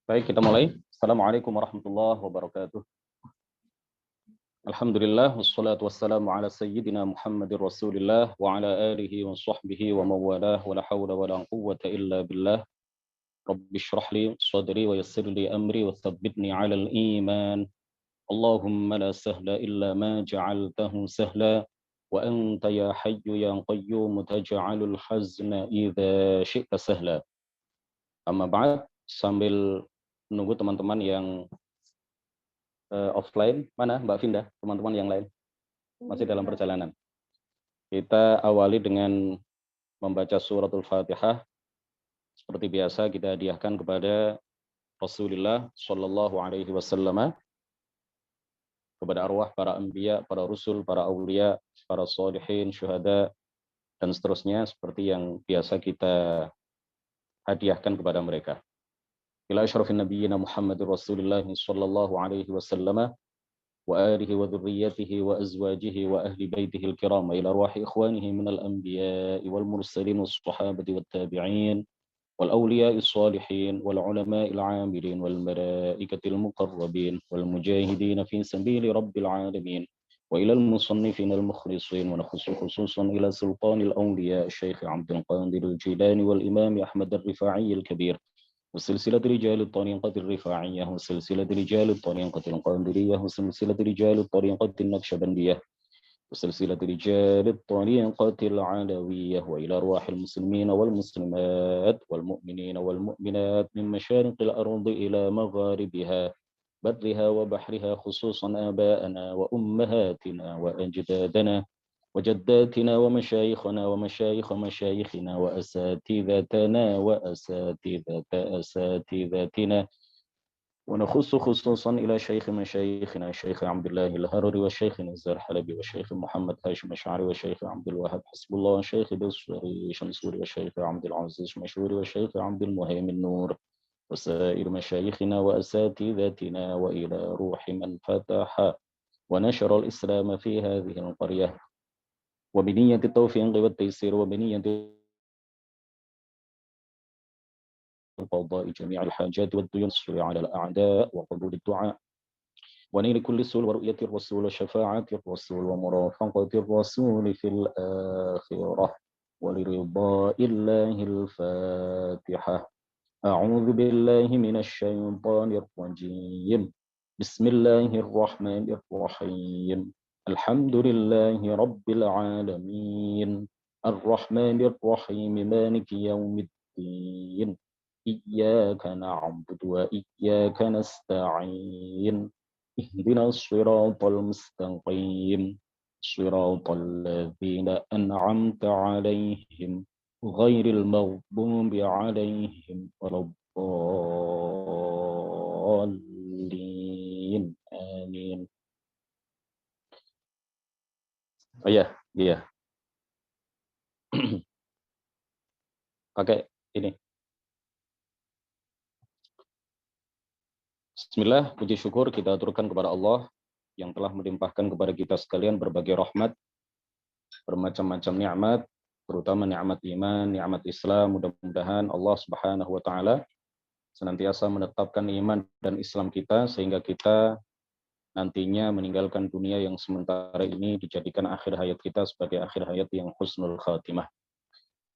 Baik, kita mulai. Assalamualaikum warahmatullahi wabarakatuh. Alhamdulillah, wassalatu wassalamu ala sayyidina Muhammadir Rasulillah wa ala alihi wa sahbihi wa mawalah wa la hawla wa la quwwata illa billah. Rabbi shrah li sadri wa yassir li amri wa thabbitni ala al-iman. Allahumma la sahla illa ma ja'altahu sahla wa anta ya hayyu ya qayyum taj'alul hazna idza syi'ta sahla. Amma ba'd, sambil menunggu teman-teman yang offline, mana Mbak Vinda, teman-teman yang lain masih dalam perjalanan. Kita awali dengan membaca suratul Fatihah. Seperti biasa kita hadiahkan kepada Rasulullah Shallallahu Alaihi Wasallam, kepada arwah para anbiya, para rasul, para aulia, para sholihin, syuhada, dan seterusnya seperti yang biasa kita hadiahkan kepada mereka. Ila asyrafin nabiyyina Muhammadur Rasulullah Shallallahu Alaihi Wasallam وآله وذريته وأزواجه وأهل بيته الكرام إلى أرواح إخوانه من الأنبياء والمرسلين والصحابة والتابعين والأولياء الصالحين والعلماء العاملين والملائكة المقربين والمجاهدين في سبيل رب العالمين وإلى المصنفين المخلصين ونخص خصوصا إلى سلطان الأولياء الشيخ عبد القادر الجيلاني والإمام أحمد الرفاعي الكبير وسلسلة رجال الطريقة الرفاعية وسلسلة رجال الطريقة القادرية وسلسلة رجال الطريقة النقشبندية وسلسلة رجال الطريقة العلوية وإلى أرواح المسلمين والمسلمات والمؤمنين والمؤمنات من مشارق الأرض إلى مغاربها برها وبحرها خصوصا آباءنا وأمهاتنا وأجدادنا وجداتنا ومشايخنا ومشايخ مشايخنا وأساتذتنا وأساتذة أساتذتنا ونخص خصوصا إلى شيخ مشايخنا الشيخ عبد الله الهرري والشيخ نزار حلبي والشيخ محمد هاشم الشعري والشيخ عبد الوهاب حسب الله والشيخ بصري شمسوري والشيخ عبد العزيز مشهوري والشيخ عبد المهيمن نور وسائر مشايخنا وأساتذتنا وإلى روح من فتح ونشر الإسلام في هذه القرية وبنية التوفيق والتيسير وبنية قضاء جميع الحاجات والديون على الأعداء وقبول الدعاء ونيل كل سؤال ورؤية الرسول وشفاعة الرسول ومرافقة الرسول في الآخرة ولرضاء الله الفاتحة. أعوذ بالله من الشيطان الرجيم. بسم الله الرحمن الرحيم. الحمد لله رب العالمين الرحمن الرحيم مالك يوم الدين إياك نعبد وإياك نستعين اهدنا الصراط المستقيم صراط الذين أنعمت عليهم غير المغضوب عليهم ولا الضالين آمين. Oh iya, iya. Pakai ini. Bismillah, puji syukur kita aturkan kepada Allah yang telah melimpahkan kepada kita sekalian berbagai rahmat, bermacam-macam nikmat, terutama nikmat iman, nikmat Islam. Mudah-mudahan Allah Subhanahu wa taala senantiasa menetapkan iman dan Islam kita sehingga kita nantinya meninggalkan dunia yang sementara ini dijadikan akhir hayat kita sebagai akhir hayat yang husnul khatimah.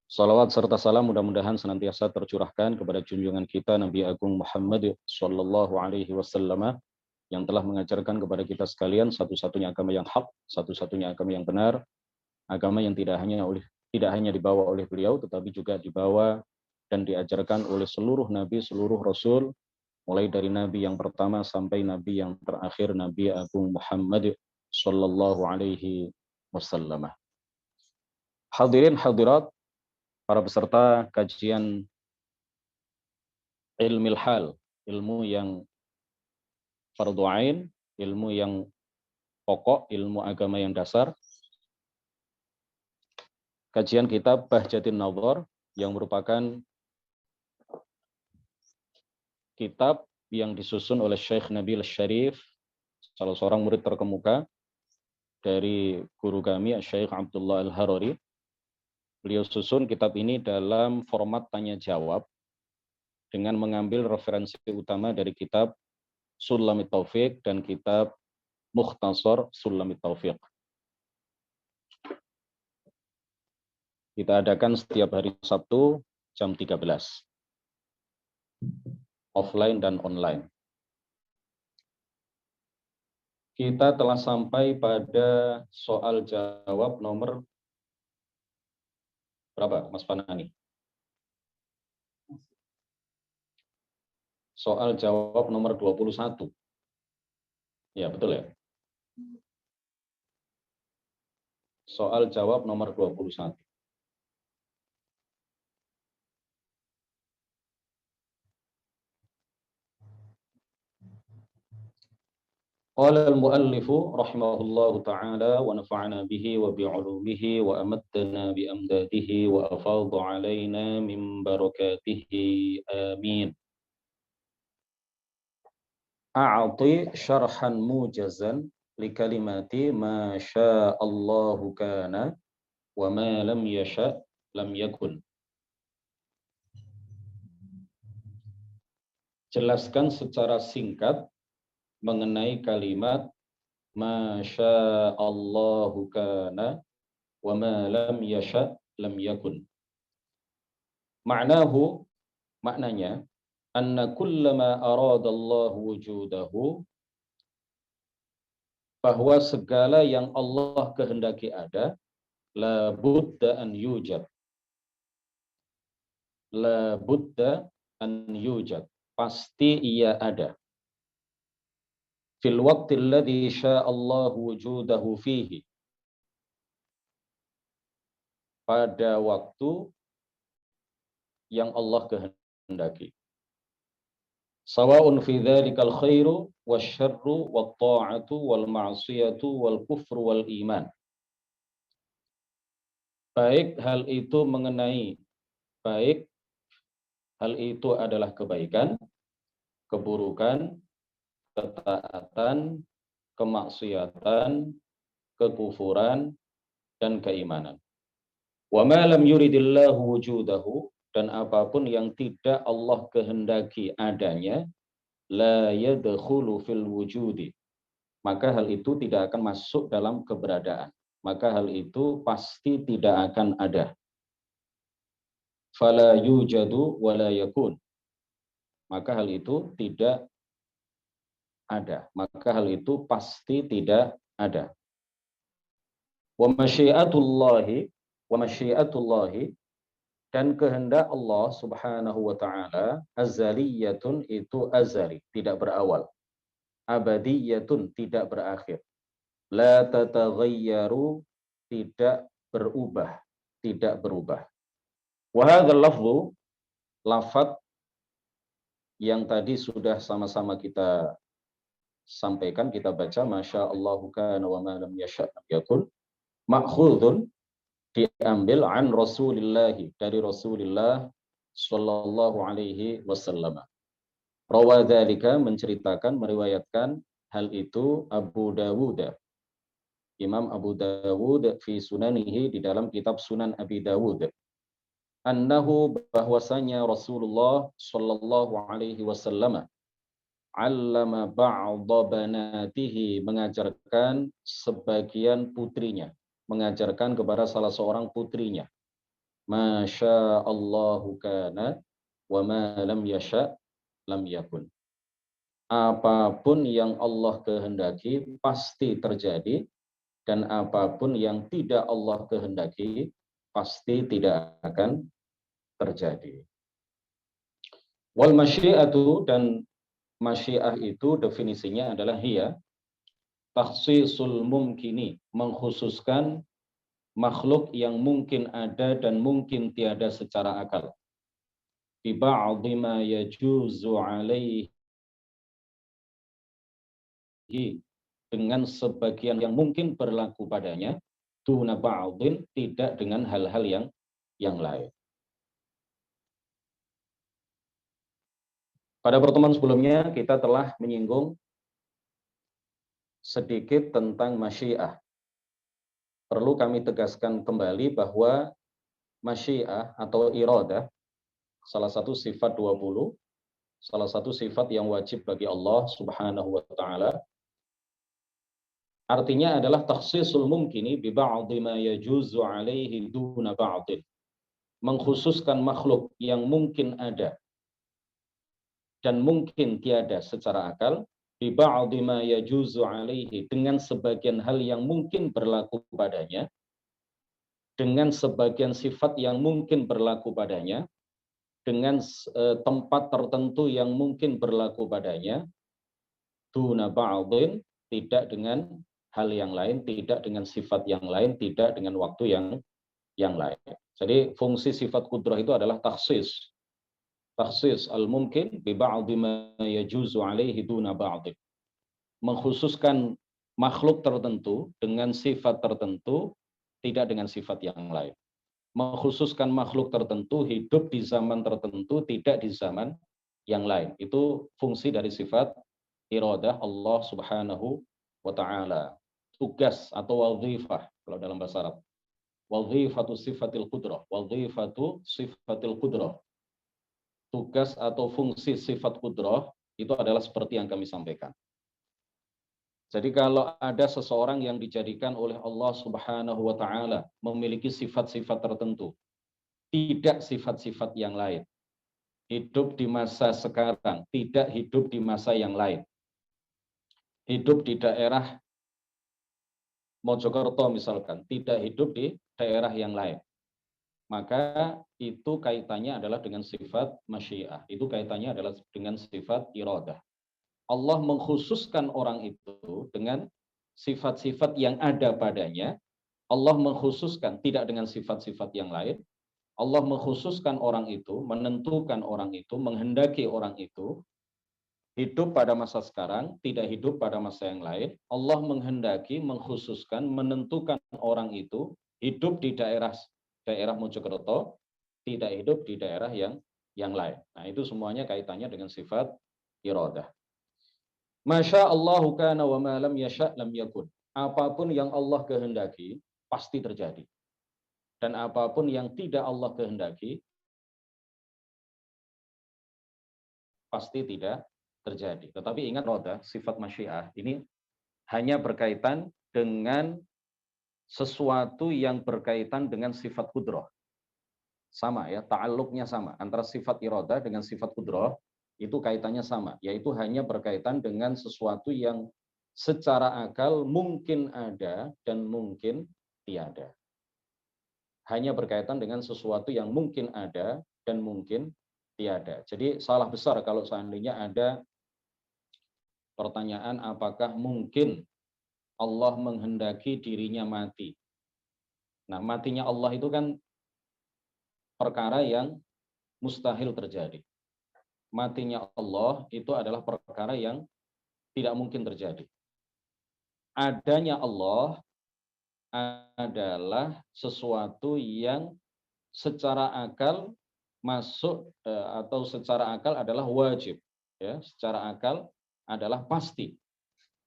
Salawat serta salam mudah-mudahan senantiasa tercurahkan kepada junjungan kita Nabi Agung Muhammad Sallallahu Alaihi Wasallam yang telah mengajarkan kepada kita sekalian satu-satunya agama yang hak, satu-satunya agama yang benar, agama yang tidak hanya dibawa oleh beliau, tetapi juga dibawa dan diajarkan oleh seluruh nabi, seluruh rasul, mulai dari nabi yang pertama sampai nabi yang terakhir, Nabi Agung Muhammad sallallahu alaihi wasallam. Hadirin hadirat, para peserta kajian ilmil hal, ilmu yang fardu ain, ilmu yang pokok, ilmu agama yang dasar. Kajian kitab Bahjatin Nadhar yang merupakan kitab yang disusun oleh Syekh Nabil Syarif, salah seorang murid terkemuka dari guru kami, Syekh Abdullah Al-Harari. Beliau susun kitab ini dalam format tanya jawab dengan mengambil referensi utama dari kitab Sulamit Taufiq dan kitab Mukhtasar Sulamit Taufiq. Kita adakan setiap hari Sabtu jam 13. Offline dan online. Kita telah sampai pada soal jawab nomor berapa, Mas Fanani? Soal jawab nomor 21. Ya, betul ya? Soal jawab nomor 21. Qala al-muallifu rahimahullahu ta'ala wa nafa'ana bihi wa bi'ulumihi wa amaddana bi amdadihi wa afadha alaina min barakatihi amin. A'ati syarhan mujazan li kalimati ma sya'allahu kana wa ma lam yasha' lam yakun. Jelaskan secara singkat mengenai kalimat Masya Allahu kana wa ma lam yasha lam yakun. Maknanya anna kullama aradallahu wujudahu, bahwa segala yang Allah kehendaki ada, la budda an yujad. La budda an yujad. Pasti ia ada. Fil waqti alladhi sya'allahu wujudahu fihi. Pada waktu yang Allah kehendaki. Sawa'un fi dhalikal khairu wasyarru wat ta'atu wal ma'siyatu wal kufru wal iman. Baik hal itu adalah kebaikan, keburukan, ketaatan, kemaksiatan, kekufuran, dan keimanan. Wa ma lam yuridillahu wujudahu, dan apapun yang tidak Allah kehendaki adanya, la yadkhulu fil wujudi, maka hal itu tidak akan masuk dalam keberadaan. Maka hal itu pasti tidak akan ada. Fala yujadu wa la yakun, maka hal itu tidak ada. Maka hal itu pasti tidak ada. Wa masyiatullahi, dan kehendak Allah Subhanahu wa taala, azaliyatun, itu azali, tidak berawal. Abadiyatun, tidak berakhir. La tataghayyaru, tidak berubah, tidak berubah. Wa hadzal lafzu, lafaz yang tadi sudah sama-sama kita sampaikan, kita baca, Masya Allahu kana wa ma lam yasha' lam yakun, ma'khudun, diambil an Rasulillahi, dari Rasulullah sallallahu alaihi wasallam. Rawadzalika, menceritakan, meriwayatkan hal itu Abu Dawud. Imam Abu Dawud fi sunanihi, di dalam kitab Sunan Abi Dawud. Annahu, bahwasanya Rasulullah sallallahu alaihi wasallam, allama ba'dha banatihi, mengajarkan sebagian putrinya, mengajarkan kepada salah seorang putrinya, Masya Allahu kana wa ma lam yasha lam yakun. Apapun yang Allah kehendaki pasti terjadi, dan apapun yang tidak Allah kehendaki pasti tidak akan terjadi. Wal masyiatu, dan masyiah itu definisinya adalah hiya takhsisul mumkini, mengkhususkan makhluk yang mungkin ada dan mungkin tiada secara akal. Bi ba'dhi ma yajuzu alaihi, dengan sebagian yang mungkin berlaku padanya, duna ba'dhin, tidak dengan hal-hal yang lain. Pada pertemuan sebelumnya kita telah menyinggung sedikit tentang masyiah. Perlu kami tegaskan kembali bahwa masyiah atau iradah salah satu sifat 20, salah satu sifat yang wajib bagi Allah Subhanahu wa taala. Artinya adalah takhsisul mumkini bi ba'dhi ma yajuzu alaihi duna ba'dhin. Mengkhususkan makhluk yang mungkin ada dan mungkin tiada secara akal, bi ba'dhi ma yajuzu alaihi, dengan sebagian hal yang mungkin berlaku padanya, dengan sebagian sifat yang mungkin berlaku padanya, dengan tempat tertentu yang mungkin berlaku padanya, duna ba'dhin, tidak dengan hal yang lain, tidak dengan sifat yang lain, tidak dengan waktu yang lain. Jadi fungsi sifat qudrah itu adalah takhsis. Takhsis al-mungkin bi ba'dhi ma yajuzu alaihi duna ba'dhi. Mengkhususkan makhluk tertentu dengan sifat tertentu, tidak dengan sifat yang lain. Mengkhususkan makhluk tertentu hidup di zaman tertentu, tidak di zaman yang lain. Itu fungsi dari sifat iradah Allah Subhanahu wa taala. Tugas atau wazifah kalau dalam bahasa Arab. Wazifatu sifatil qudrah, wazifatu sifatil qudrah. Tugas atau fungsi sifat qudrah itu adalah seperti yang kami sampaikan. Jadi kalau ada seseorang yang dijadikan oleh Allah Subhanahu wa taala memiliki sifat-sifat tertentu, tidak sifat-sifat yang lain. Hidup di masa sekarang, tidak hidup di masa yang lain. Hidup di daerah Mojokerto misalkan, tidak hidup di daerah yang lain. Maka itu kaitannya adalah dengan sifat masyiah. Itu kaitannya adalah dengan sifat iradah. Allah mengkhususkan orang itu dengan sifat-sifat yang ada padanya. Allah mengkhususkan tidak dengan sifat-sifat yang lain. Allah mengkhususkan orang itu, menentukan orang itu, menghendaki orang itu hidup pada masa sekarang, tidak hidup pada masa yang lain. Allah menghendaki, mengkhususkan, menentukan orang itu hidup di daerah Mojokerto, tidak hidup di daerah yang lain. Nah, itu semuanya kaitannya dengan sifat iradah. Masya Allahu kana wa ma lam yasha' lam yakun. Apapun yang Allah kehendaki pasti terjadi. Dan apapun yang tidak Allah kehendaki pasti tidak terjadi. Tetapi ingat roda, sifat masyiah ini hanya berkaitan dengan sesuatu yang berkaitan dengan sifat kudrah. Sama ya, ta'alluqnya sama. Antara sifat iradah dengan sifat kudrah itu kaitannya sama. Yaitu hanya berkaitan dengan sesuatu yang secara akal mungkin ada dan mungkin tiada. Hanya berkaitan dengan sesuatu yang mungkin ada dan mungkin tiada. Jadi salah besar kalau seandainya ada pertanyaan apakah mungkin Allah menghendaki dirinya mati. Nah, matinya Allah itu kan perkara yang mustahil terjadi. Matinya Allah itu adalah perkara yang tidak mungkin terjadi. Adanya Allah adalah sesuatu yang secara akal masuk atau secara akal adalah wajib. Ya, secara akal adalah pasti.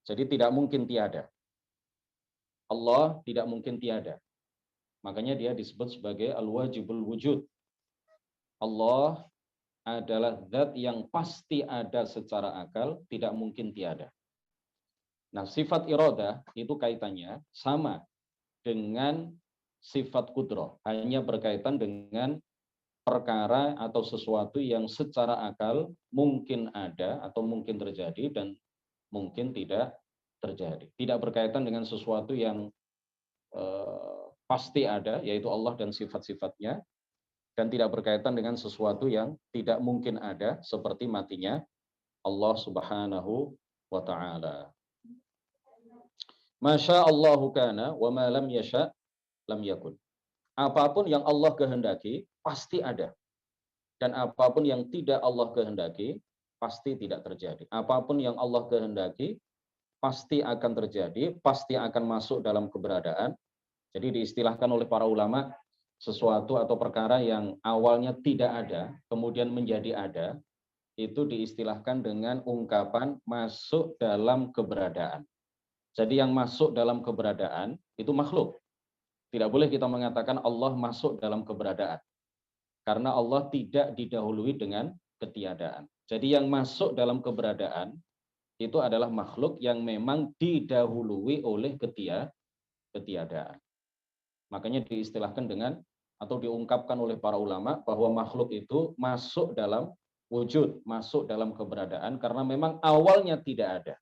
Jadi tidak mungkin tiada. Allah tidak mungkin tiada. Makanya dia disebut sebagai al-wajibul wujud. Allah adalah zat yang pasti ada secara akal, tidak mungkin tiada. Nah, sifat iradah itu kaitannya sama dengan sifat qudrah, hanya berkaitan dengan perkara atau sesuatu yang secara akal mungkin ada atau mungkin terjadi dan mungkin tidak terjadi. Tidak berkaitan dengan sesuatu yang pasti ada, yaitu Allah dan sifat-sifatnya, dan tidak berkaitan dengan sesuatu yang tidak mungkin ada, seperti matinya Allah Subhanahu wa Ta'ala. Masya Allahu kana wa ma lam yasha lam yakun. Apapun yang Allah kehendaki pasti ada, dan apapun yang tidak Allah kehendaki pasti tidak terjadi. Apapun yang Allah kehendaki pasti akan terjadi, pasti akan masuk dalam keberadaan. Jadi diistilahkan oleh para ulama, sesuatu atau perkara yang awalnya tidak ada kemudian menjadi ada, itu diistilahkan dengan ungkapan masuk dalam keberadaan. Jadi yang masuk dalam keberadaan itu makhluk. Tidak boleh kita mengatakan Allah masuk dalam keberadaan, karena Allah tidak didahului dengan ketiadaan. Jadi yang masuk dalam keberadaan itu adalah makhluk yang memang didahului oleh ketiadaan. Makanya diistilahkan dengan atau diungkapkan oleh para ulama bahwa makhluk itu masuk dalam wujud, masuk dalam keberadaan karena memang awalnya tidak ada.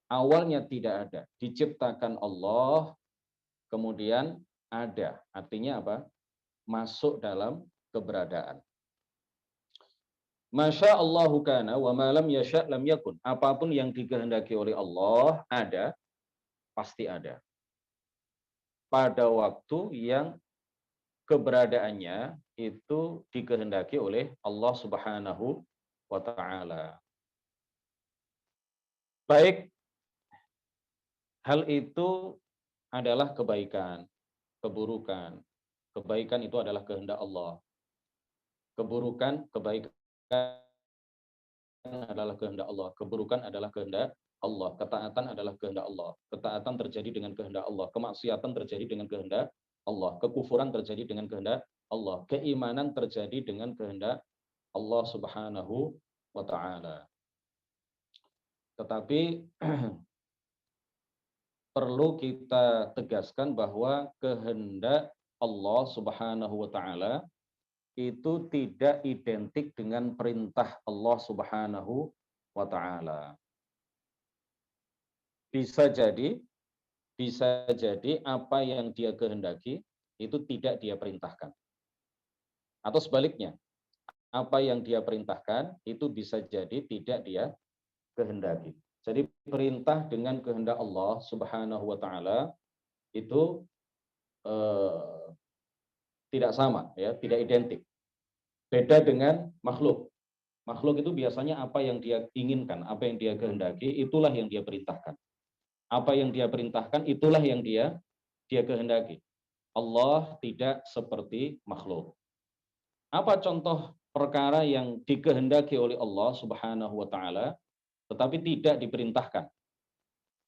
Awalnya tidak ada, diciptakan Allah, kemudian ada. Artinya apa? Masuk dalam keberadaan. Masya Allahu kana wa ma lam yasha' lam yakun. Apapun yang dikehendaki oleh Allah ada, pasti ada. Pada waktu yang keberadaannya itu dikehendaki oleh Allah Subhanahu wa Ta'ala. Baik, hal itu adalah kebaikan, keburukan. Kebaikan itu adalah kehendak Allah. Keburukan, kebaikan adalah kehendak Allah. Keburukan adalah kehendak Allah. Ketaatan adalah kehendak Allah. Ketaatan terjadi dengan kehendak Allah. Kemaksiatan terjadi dengan kehendak Allah. Kekufuran terjadi dengan kehendak Allah. Keimanan terjadi dengan kehendak Allah Subhanahu wa Ta'ala. Tetapi perlu kita tegaskan bahwa kehendak Allah Subhanahu wa Ta'ala itu tidak identik dengan perintah Allah Subhanahu wa Ta'ala. Bisa jadi apa yang dia kehendaki itu tidak dia perintahkan. Atau sebaliknya, apa yang dia perintahkan itu bisa jadi tidak dia kehendaki. Jadi perintah dengan kehendak Allah Subhanahu wa Ta'ala itu tidak sama, ya, tidak identik. Beda dengan makhluk. Makhluk itu biasanya apa yang dia inginkan, apa yang dia kehendaki, itulah yang dia perintahkan. Apa yang dia perintahkan, itulah yang dia kehendaki. Allah tidak seperti makhluk. Apa contoh perkara yang dikehendaki oleh Allah Subhanahu wa Ta'ala tetapi tidak diperintahkan?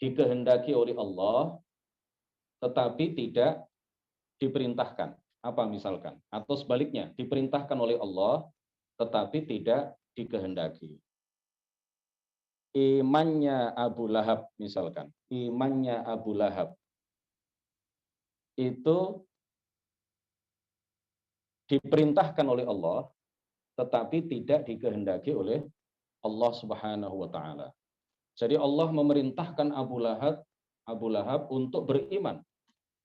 Dikehendaki oleh Allah tetapi tidak diperintahkan. Apa misalkan? Atau sebaliknya, diperintahkan oleh Allah tetapi tidak dikehendaki. Imannya Abu Lahab misalkan. Imannya Abu Lahab itu diperintahkan oleh Allah tetapi tidak dikehendaki oleh Allah Subhanahu wa Ta'ala. Jadi Allah memerintahkan Abu Lahab untuk beriman,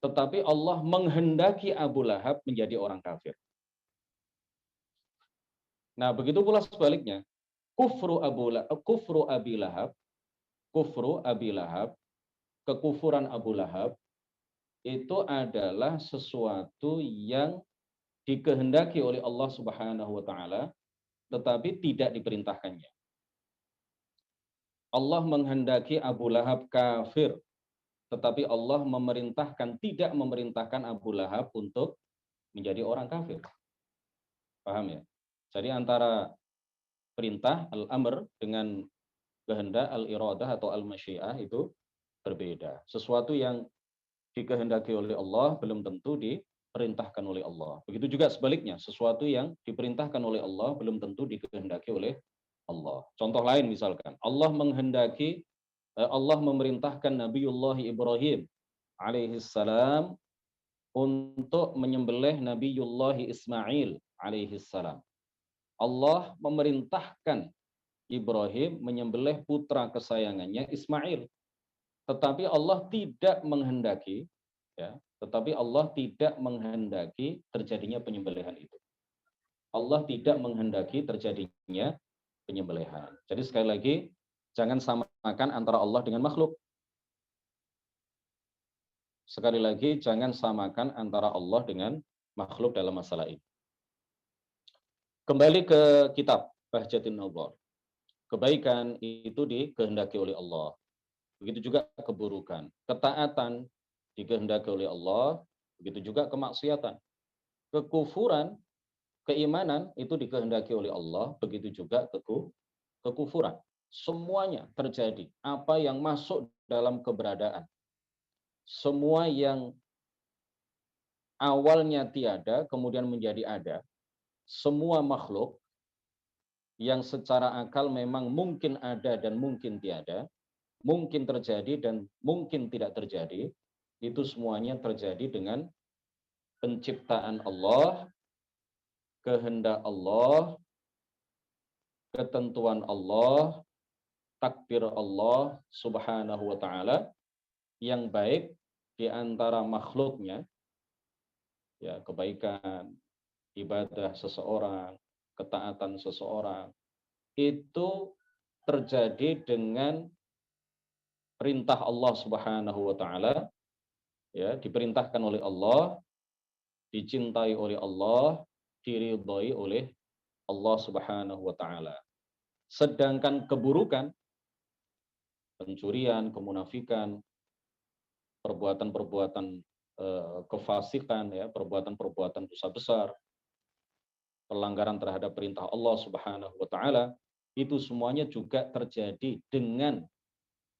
tetapi Allah menghendaki Abu Lahab menjadi orang kafir. Nah, begitu pula sebaliknya, kufru Abi Lahab, kekufuran Abu Lahab itu adalah sesuatu yang dikehendaki oleh Allah Subhanahu wa Ta'ala tetapi tidak diperintahkannya. Allah menghendaki Abu Lahab kafir, tetapi Allah tidak memerintahkan Abu Lahab untuk menjadi orang kafir. Paham ya? Jadi antara perintah al-amr dengan kehendak al-iradah atau al-masyiah itu berbeda. Sesuatu yang dikehendaki oleh Allah belum tentu diperintahkan oleh Allah. Begitu juga sebaliknya, sesuatu yang diperintahkan oleh Allah belum tentu dikehendaki oleh Allah. Contoh lain misalkan, Allah memerintahkan Nabiullah Ibrahim alaihissalam untuk menyembelih Nabiullah Ismail alaihissalam. Allah memerintahkan Ibrahim menyembelih putra kesayangannya Ismail. Tetapi Allah tidak menghendaki ya, tetapi Allah tidak menghendaki terjadinya penyembelihan itu. Allah tidak menghendaki terjadinya penyembelihan. Jadi sekali lagi, jangan samakan antara Allah dengan makhluk. Sekali lagi, jangan samakan antara Allah dengan makhluk dalam masalah ini. Kembali ke kitab Bahjatin Nazar. Kebaikan itu dikehendaki oleh Allah. Begitu juga keburukan. Ketaatan dikehendaki oleh Allah, begitu juga kemaksiatan. Kekufuran, keimanan itu dikehendaki oleh Allah, begitu juga kekufuran. Semuanya terjadi. Apa yang masuk dalam keberadaan, semua yang awalnya tiada, kemudian menjadi ada, semua makhluk yang secara akal memang mungkin ada dan mungkin tiada, mungkin terjadi dan mungkin tidak terjadi, itu semuanya terjadi dengan penciptaan Allah, kehendak Allah, ketentuan Allah, takdir Allah Subhanahu wa taala yang baik di antara makhluknya, ya, kebaikan, ibadah seseorang, ketaatan seseorang itu terjadi dengan perintah Allah Subhanahu wa taala, ya, diperintahkan oleh Allah, dicintai oleh Allah, diridhai oleh Allah Subhanahu wa taala. Sedangkan keburukan, pencurian, kemunafikan, perbuatan-perbuatan kefasikan, ya, perbuatan-perbuatan dosa besar, pelanggaran terhadap perintah Allah Subhanahu wa taala, itu semuanya juga terjadi dengan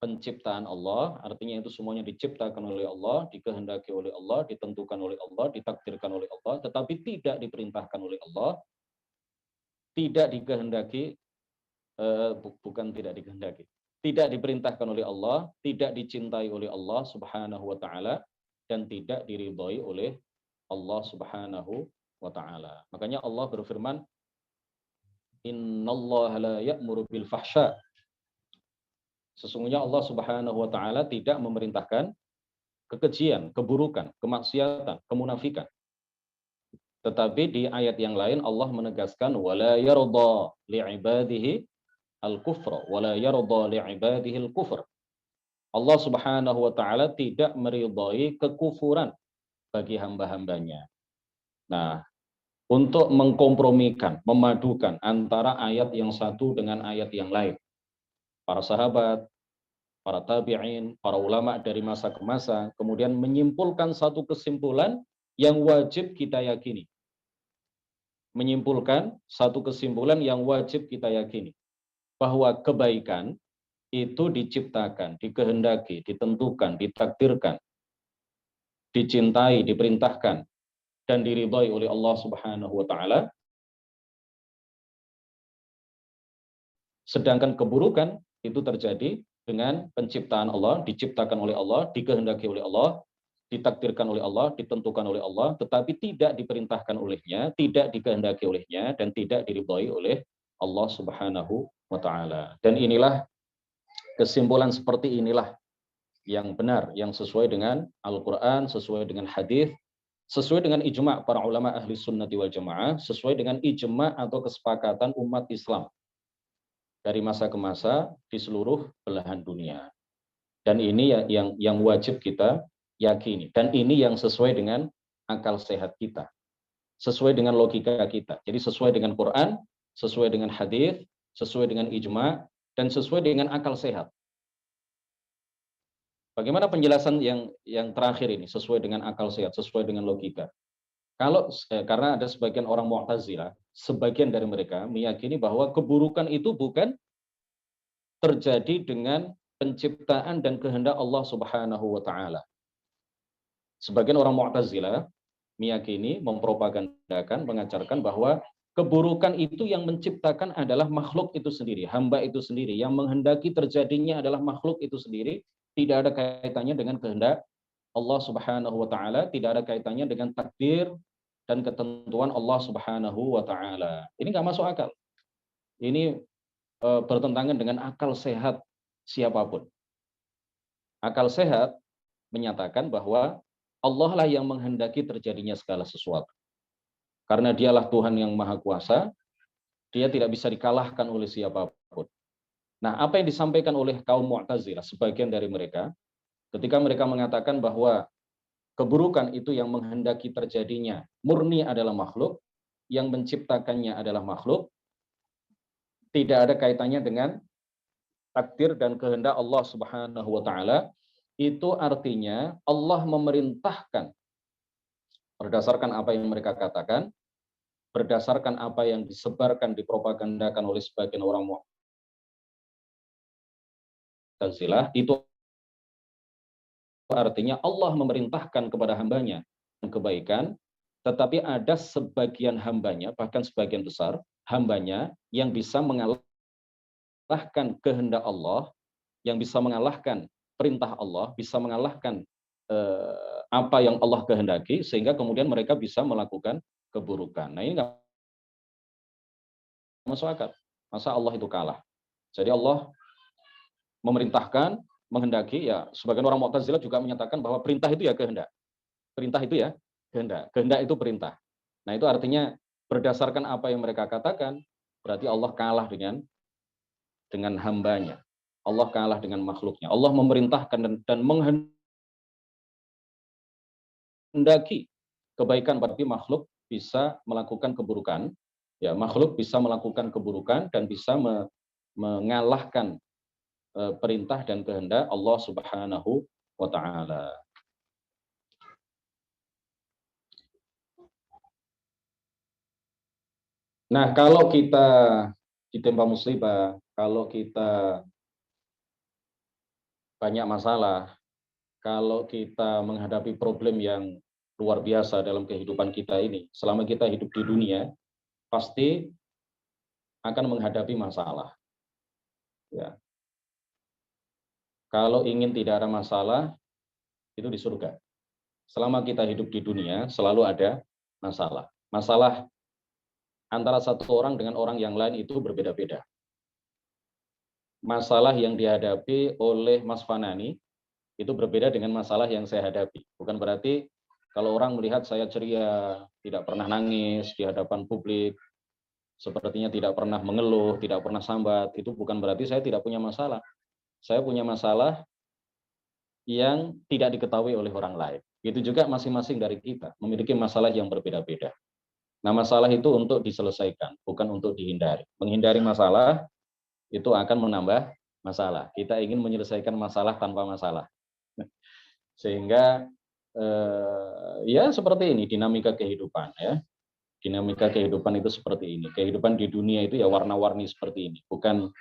penciptaan Allah, artinya itu semuanya diciptakan oleh Allah, dikehendaki oleh Allah, ditentukan oleh Allah, ditakdirkan oleh Allah, tetapi tidak diperintahkan oleh Allah, tidak dikehendaki, bukan tidak dikehendaki, tidak diperintahkan oleh Allah, tidak dicintai oleh Allah Subhanahu wa taala, dan tidak diridhai oleh Allah Subhanahu wa taala. Makanya Allah berfirman, "Innallaha la ya'muru bil fahsya." Sesungguhnya Allah Subhanahu wa taala tidak memerintahkan kekejian, keburukan, kemaksiatan, kemunafikan. Tetapi di ayat yang lain Allah menegaskan wala yarda li'ibadihi al-kufra wala yarda li'ibadihi al-kufr. Allah Subhanahu wa taala tidak meridhai kekufuran bagi hamba-hambanya. Nah, untuk mengkompromikan, memadukan antara ayat yang satu dengan ayat yang lain, para sahabat, para tabi'in, para ulama dari masa ke masa, kemudian menyimpulkan satu kesimpulan yang wajib kita yakini. Menyimpulkan satu kesimpulan yang wajib kita yakini. Bahwa kebaikan itu diciptakan, dikehendaki, ditentukan, ditakdirkan, dicintai, diperintahkan, dan diridhai oleh Allah Subhanahu wa taala. Sedangkan keburukan itu terjadi dengan penciptaan Allah, diciptakan oleh Allah, dikehendaki oleh Allah, ditakdirkan oleh Allah, ditentukan oleh Allah, tetapi tidak diperintahkan olehnya, tidak dikehendaki olehnya, dan tidak diridhai oleh Allah Subhanahu wa taala. Dan inilah kesimpulan seperti inilah yang benar, yang sesuai dengan Al-Qur'an, sesuai dengan hadis, sesuai dengan ijma' para ulama ahli sunnati wal jamaah, sesuai dengan ijma' atau kesepakatan umat Islam dari masa ke masa di seluruh belahan dunia. Dan ini yang wajib kita yakini. Dan ini yang sesuai dengan akal sehat kita. Sesuai dengan logika kita. Jadi sesuai dengan Quran, sesuai dengan hadis, sesuai dengan ijma', dan sesuai dengan akal sehat. Bagaimana penjelasan yang terakhir ini? Sesuai dengan akal sehat, sesuai dengan logika. Karena ada sebagian orang Mu'tazilah, sebagian dari mereka meyakini bahwa keburukan itu bukan terjadi dengan penciptaan dan kehendak Allah Subhanahu wa taala. Sebagian orang Mu'tazilah meyakini, mempropagandakan, mengajarkan bahwa keburukan itu yang menciptakan adalah makhluk itu sendiri, hamba itu sendiri, yang menghendaki terjadinya adalah makhluk itu sendiri, tidak ada kaitannya dengan kehendak Allah Subhanahu wa taala, tidak ada kaitannya dengan takdir dan ketentuan Allah Subhanahu wa taala. Ini nggak masuk akal. Ini bertentangan dengan akal sehat siapapun. Akal sehat menyatakan bahwa Allah lah yang menghendaki terjadinya segala sesuatu. Karena dialah Tuhan yang maha kuasa, dia tidak bisa dikalahkan oleh siapapun. Nah, apa yang disampaikan oleh kaum Mu'tazilah, sebagian dari mereka, ketika mereka mengatakan bahwa keburukan itu yang menghendaki terjadinya murni adalah makhluk, yang menciptakannya adalah makhluk, tidak ada kaitannya dengan takdir dan kehendak Allah Subhanahu wa taala, itu artinya Allah memerintahkan berdasarkan apa yang mereka katakan, berdasarkan apa yang disebarkan, dipropagandakan oleh sebagian orang Mu'tazilah, itu artinya Allah memerintahkan kepada hambanya kebaikan, tetapi ada sebagian hambanya, bahkan sebagian besar hambanya yang bisa mengalahkan kehendak Allah, yang bisa mengalahkan perintah Allah, bisa mengalahkan apa yang Allah kehendaki, sehingga kemudian mereka bisa melakukan keburukan. Nah, ini nggak masuk akal. Masa Allah itu kalah? Jadi Allah memerintahkan, menghendaki, ya sebagian orang Mu'tazilah juga menyatakan bahwa perintah itu ya kehendak. Perintah itu ya kehendak. Kehendak itu perintah. Nah, itu artinya berdasarkan apa yang mereka katakan, berarti Allah kalah dengan hambanya. Allah kalah dengan makhluknya. Allah memerintahkan dan menghendaki kebaikan, berarti makhluk bisa melakukan keburukan. Ya, makhluk bisa melakukan keburukan dan bisa mengalahkan perintah dan kehendak Allah Subhanahu wa taala. Nah, kalau kita ditimpa musibah, kalau kita banyak masalah, kalau kita menghadapi problem yang luar biasa dalam kehidupan kita ini, selama kita hidup di dunia, pasti akan menghadapi masalah. Ya. Kalau ingin tidak ada masalah, itu di surga. Selama kita hidup di dunia, selalu ada masalah. Masalah antara satu orang dengan orang yang lain itu berbeda-beda. Masalah yang dihadapi oleh Mas Fanani itu berbeda dengan masalah yang saya hadapi. Bukan berarti kalau orang melihat saya ceria, tidak pernah nangis di hadapan publik, sepertinya tidak pernah mengeluh, tidak pernah sambat, itu bukan berarti saya tidak punya masalah. Saya punya masalah yang tidak diketahui oleh orang lain. Itu juga masing-masing dari kita memiliki masalah yang berbeda-beda. Nah, masalah itu untuk diselesaikan, bukan untuk dihindari. Menghindari masalah itu akan menambah masalah. Kita ingin menyelesaikan masalah tanpa masalah. Sehingga ya seperti ini dinamika kehidupan ya. Dinamika kehidupan itu seperti ini. Kehidupan di dunia itu ya warna-warni seperti ini. Bukan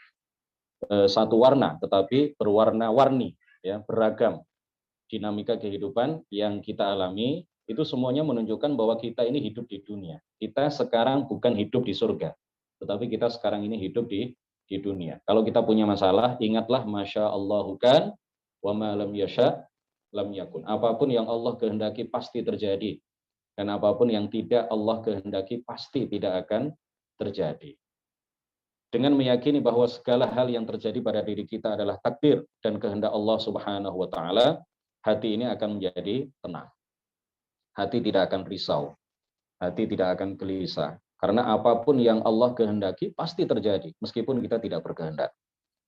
satu warna, tetapi berwarna-warni, ya, beragam. Dinamika kehidupan yang kita alami itu semuanya menunjukkan bahwa kita ini hidup di dunia. Kita sekarang bukan hidup di surga, tetapi kita sekarang ini hidup di dunia. Kalau kita punya masalah, ingatlah masya Allahu kan, wa ma lam yasha lam yakun. Apapun yang Allah kehendaki pasti terjadi, dan apapun yang tidak Allah kehendaki pasti tidak akan terjadi. Dengan meyakini bahwa segala hal yang terjadi pada diri kita adalah takdir dan kehendak Allah Subhanahu wa taala, hati ini akan menjadi tenang. Hati tidak akan risau, hati tidak akan gelisah. Karena apapun yang Allah kehendaki pasti terjadi, meskipun kita tidak berkehendak.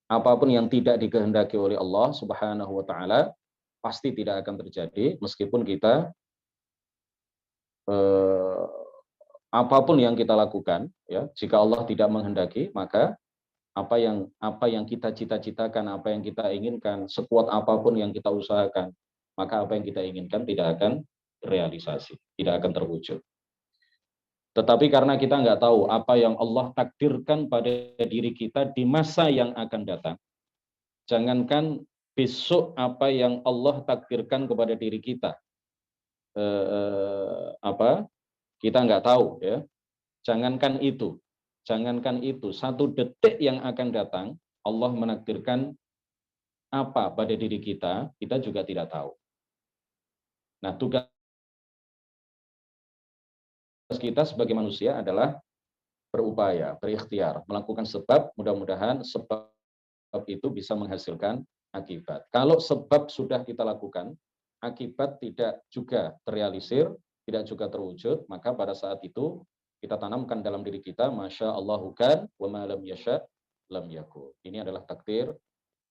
Apapun yang tidak dikehendaki oleh Allah Subhanahu wa taala pasti tidak akan terjadi, meskipun kita apapun yang kita lakukan, ya, jika Allah tidak menghendaki, maka apa yang kita cita-citakan, apa yang kita inginkan, sekuat apapun yang kita usahakan, maka apa yang kita inginkan tidak akan realisasi, tidak akan terwujud. Tetapi karena kita nggak tahu apa yang Allah takdirkan pada diri kita di masa yang akan datang, jangankan besok apa yang Allah takdirkan kepada diri kita, kita nggak tahu, ya. Jangankan itu, satu detik yang akan datang, Allah menakdirkan apa pada diri kita, kita juga tidak tahu. Nah, tugas kita sebagai manusia adalah berupaya, berikhtiar, melakukan sebab, mudah-mudahan sebab itu bisa menghasilkan akibat. Kalau sebab sudah kita lakukan, akibat tidak juga terrealisir, tidak juga terwujud, maka pada saat itu kita tanamkan dalam diri kita, Masya Allahu kan, wa ma lam yasha lam yakun. Ini adalah takdir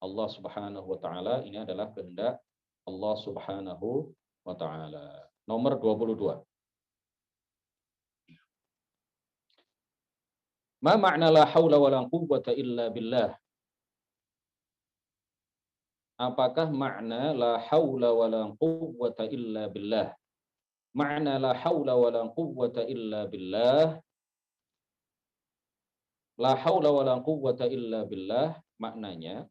Allah Subhanahu wa Ta'ala, ini adalah kehendak Allah Subhanahu wa Ta'ala. Nomor 22. Ma ma'na la haula wa la quwwata illa billah? Apakah makna la haula wa la quwwata illa billah? Makna la haula wa la quwwata illa billah. La haula wa la quwwata illa billah maknanya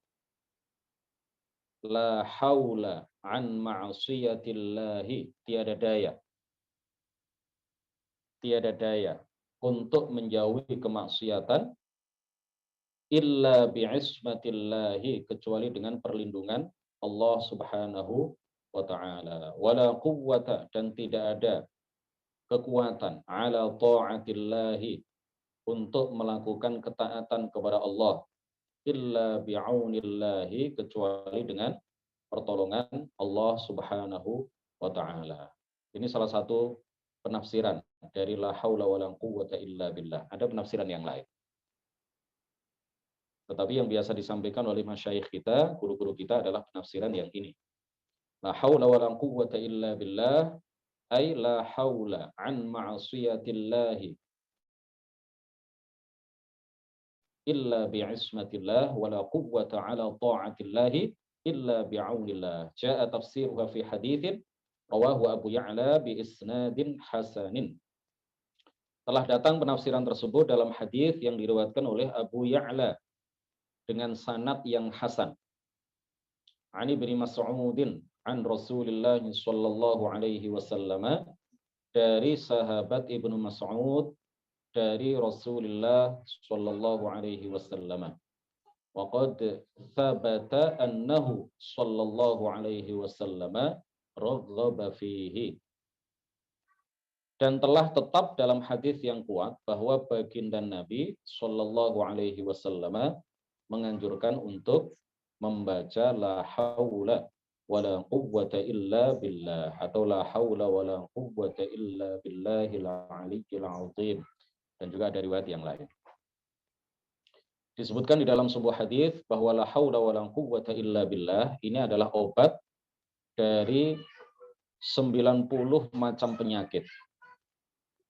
la haula an ma'siyatillahi, tiada daya. Tiada daya untuk menjauhi kemaksiatan illa bi'ismatillahi, kecuali dengan perlindungan Allah Subhanahu wa Ta'ala. Wala quwwata, dan tidak ada kekuatan ala ta'atillahi, untuk melakukan ketaatan kepada Allah illa bi'aunillahi, kecuali dengan pertolongan Allah Subhanahu wa Ta'ala. Ini salah satu penafsiran dari la haula wa la quwwata illa billah. Ada penafsiran yang lain. Tetapi yang biasa disampaikan oleh masyayikh kita, guru-guru kita, adalah penafsiran yang ini. La haula wa la quwwata illa billah, ay la haula an ma'asiyatillahi illa bi'ismatillah wa la quwwata ala ta'atillahi illa bi'aunillah. Ja'a tafsiruha fi hadithin rawahu Abu Ya'la bi isnadin hasanin. Telah datang penafsiran tersebut dalam hadis yang diriwayatkan oleh Abu Ya'la dengan sanad yang hasan. Ani bin Mas'udin an Rasulillah sallallahu alaihi wasallam, dari sahabat Ibnu Mas'ud dari Rasulullah sallallahu alaihi wasallam. Wa qad thabata annahu sallallahu alaihi wasallam raghaba fihi. Dan telah tetap dalam hadis yang kuat bahwa baginda Nabi sallallahu alaihi wasallam menganjurkan untuk membaca la haula wala quwwata illa billah, atau la haula wala quwwata illa billahil aliyyil azim. Dan juga ada riwayat yang lain. Disebutkan di dalam sebuah hadis bahwa la haula wala quwwata illa billah ini adalah obat dari 90 macam penyakit.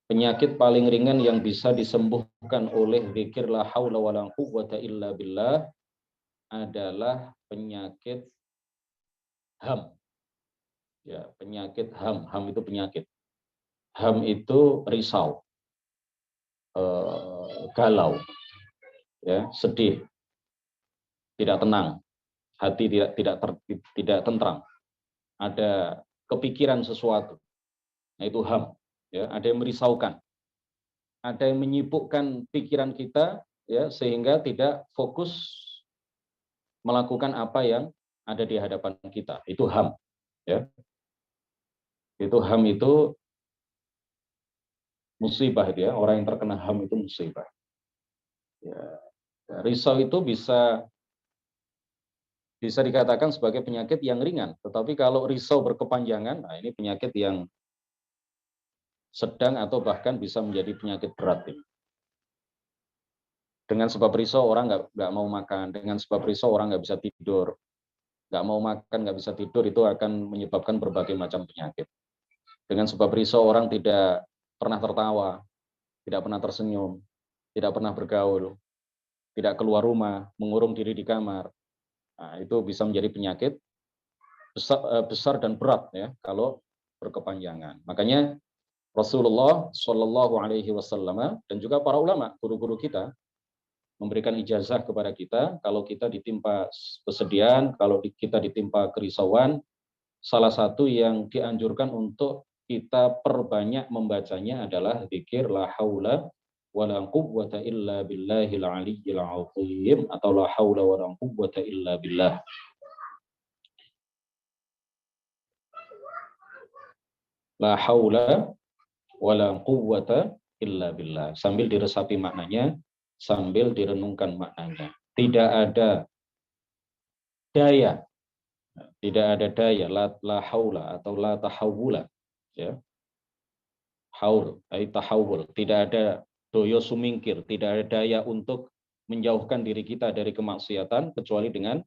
Penyakit paling ringan yang bisa disembuhkan oleh zikir la haula wala quwwata illa billah adalah penyakit ham. Ya, penyakit ham. Ham itu penyakit. Ham itu risau, galau, ya, sedih, tidak tenang, hati tidak tentram, ada kepikiran sesuatu. Nah, itu ham. Ya, ada yang merisaukan, ada yang menyibukkan pikiran kita, ya, sehingga tidak fokus melakukan apa yang ada di hadapan kita. Itu ham. Ya. Itu ham itu musibah, ya. Orang yang terkena ham itu musibah. Ya. Risau itu bisa dikatakan sebagai penyakit yang ringan. Tetapi kalau risau berkepanjangan, nah ini penyakit yang sedang atau bahkan bisa menjadi penyakit berat. Dengan sebab risau orang nggak mau makan, dengan sebab risau orang nggak bisa tidur, nggak mau makan, nggak bisa tidur, itu akan menyebabkan berbagai macam penyakit. Dengan sebab risau orang tidak pernah tertawa, tidak pernah tersenyum, tidak pernah bergaul, tidak keluar rumah, mengurung diri di kamar. Nah, itu bisa menjadi penyakit besar dan berat, ya, kalau berkepanjangan. Makanya Rasulullah Shallallahu Alaihi Wasallam dan juga para ulama, guru-guru kita, memberikan ijazah kepada kita kalau kita ditimpa kesedihan, kalau kita ditimpa kerisauan, salah satu yang dianjurkan untuk kita perbanyak membacanya adalah zikir la haula wala quwwata illa billahil aliyyil azim, atau la haula wala quwwata illa billah. La haula wala quwwata illa billah, sambil diresapi maknanya, sambil direnungkan maknanya. Tidak ada daya Tidak ada daya, la haula atau la tahawula, ya. Haul, tahawul. Tidak ada doyo sumingkir, tidak ada daya untuk menjauhkan diri kita dari kemaksiatan kecuali dengan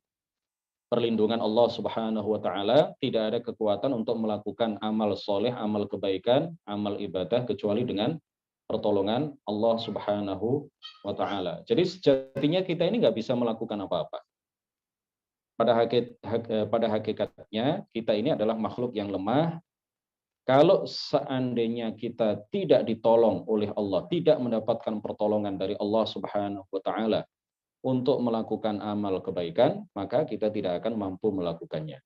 perlindungan Allah Subhanahu wa taala. Tidak ada kekuatan untuk melakukan amal soleh, amal kebaikan, amal ibadah kecuali dengan pertolongan Allah Subhanahu wa taala. Jadi sejatinya kita ini nggak bisa melakukan apa-apa. Pada hakikatnya kita ini adalah makhluk yang lemah. Kalau seandainya kita tidak ditolong oleh Allah, tidak mendapatkan pertolongan dari Allah Subhanahu wa taala untuk melakukan amal kebaikan, maka kita tidak akan mampu melakukannya.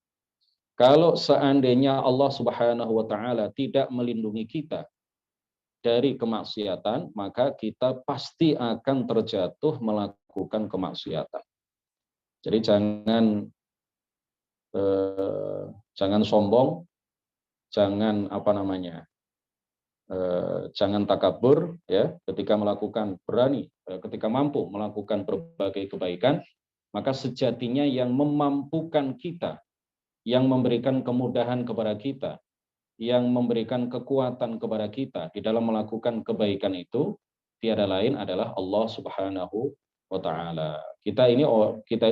Kalau seandainya Allah Subhanahu wa taala tidak melindungi kita dari kemaksiatan, maka kita pasti akan terjatuh melakukan kemaksiatan. Jadi jangan sombong, jangan jangan takabur, ya, ketika ketika mampu melakukan berbagai kebaikan, maka sejatinya yang memampukan kita, yang memberikan kemudahan kepada kita, yang memberikan kekuatan kepada kita di dalam melakukan kebaikan itu tiada lain adalah Allah Subhanahu wa taala. Kita ini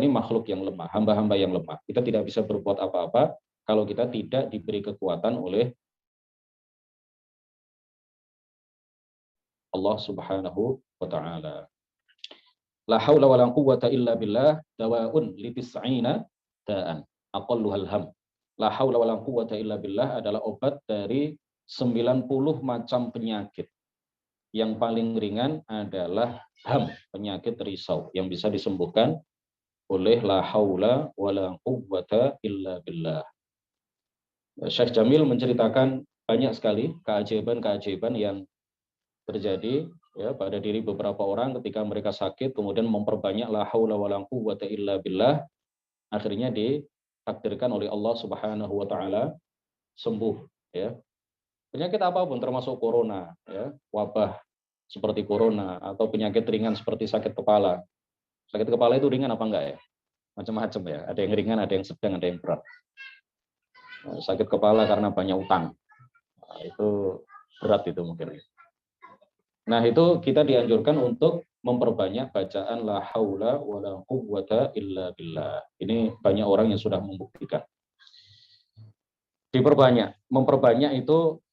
makhluk yang lemah, hamba-hamba yang lemah. Kita tidak bisa berbuat apa-apa kalau kita tidak diberi kekuatan oleh Allah Subhanahu wa taala. La haula wala quwwata illa billah dawaun litis'ina da'an aqalluhal ham. La haula wala quwwata illa billah adalah obat dari 90 macam penyakit. Yang paling ringan adalah ham, penyakit risau yang bisa disembuhkan oleh la haula wala quwwata illa billah. Syekh Jamil menceritakan banyak sekali keajaiban-keajaiban yang terjadi, ya, pada diri beberapa orang ketika mereka sakit, kemudian memperbanyak la haula wala quwwata illa billah, akhirnya ditakdirkan oleh Allah Subhanahu wa taala sembuh, ya. Penyakit apapun termasuk corona, ya, wabah seperti corona atau penyakit ringan seperti sakit kepala. Sakit kepala itu ringan apa enggak, ya? Macam-macam, ya. Ada yang ringan, ada yang sedang, ada yang berat. Sakit kepala karena banyak utang. Nah, itu berat itu mungkin. Nah, itu kita dianjurkan untuk memperbanyak bacaan la haula wala quwwata illa billah. Ini banyak orang yang sudah membuktikan. Memperbanyak itu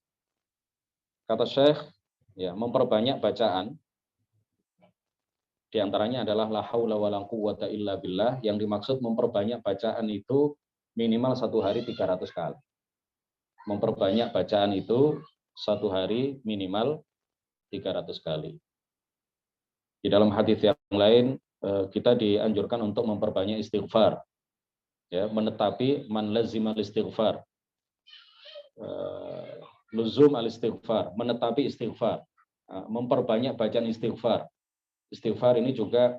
kata Syekh, ya, memperbanyak bacaan diantaranya adalah la haula wala quwwata illa billah. Yang dimaksud memperbanyak bacaan itu minimal satu hari 300 kali. Memperbanyak bacaan itu satu hari minimal 300 kali. Di dalam hadis yang lain kita dianjurkan untuk memperbanyak istighfar, ya, menetapi man lazimal istighfar, luzum al istighfar, menetapi istighfar, memperbanyak bacaan istighfar. Istighfar ini juga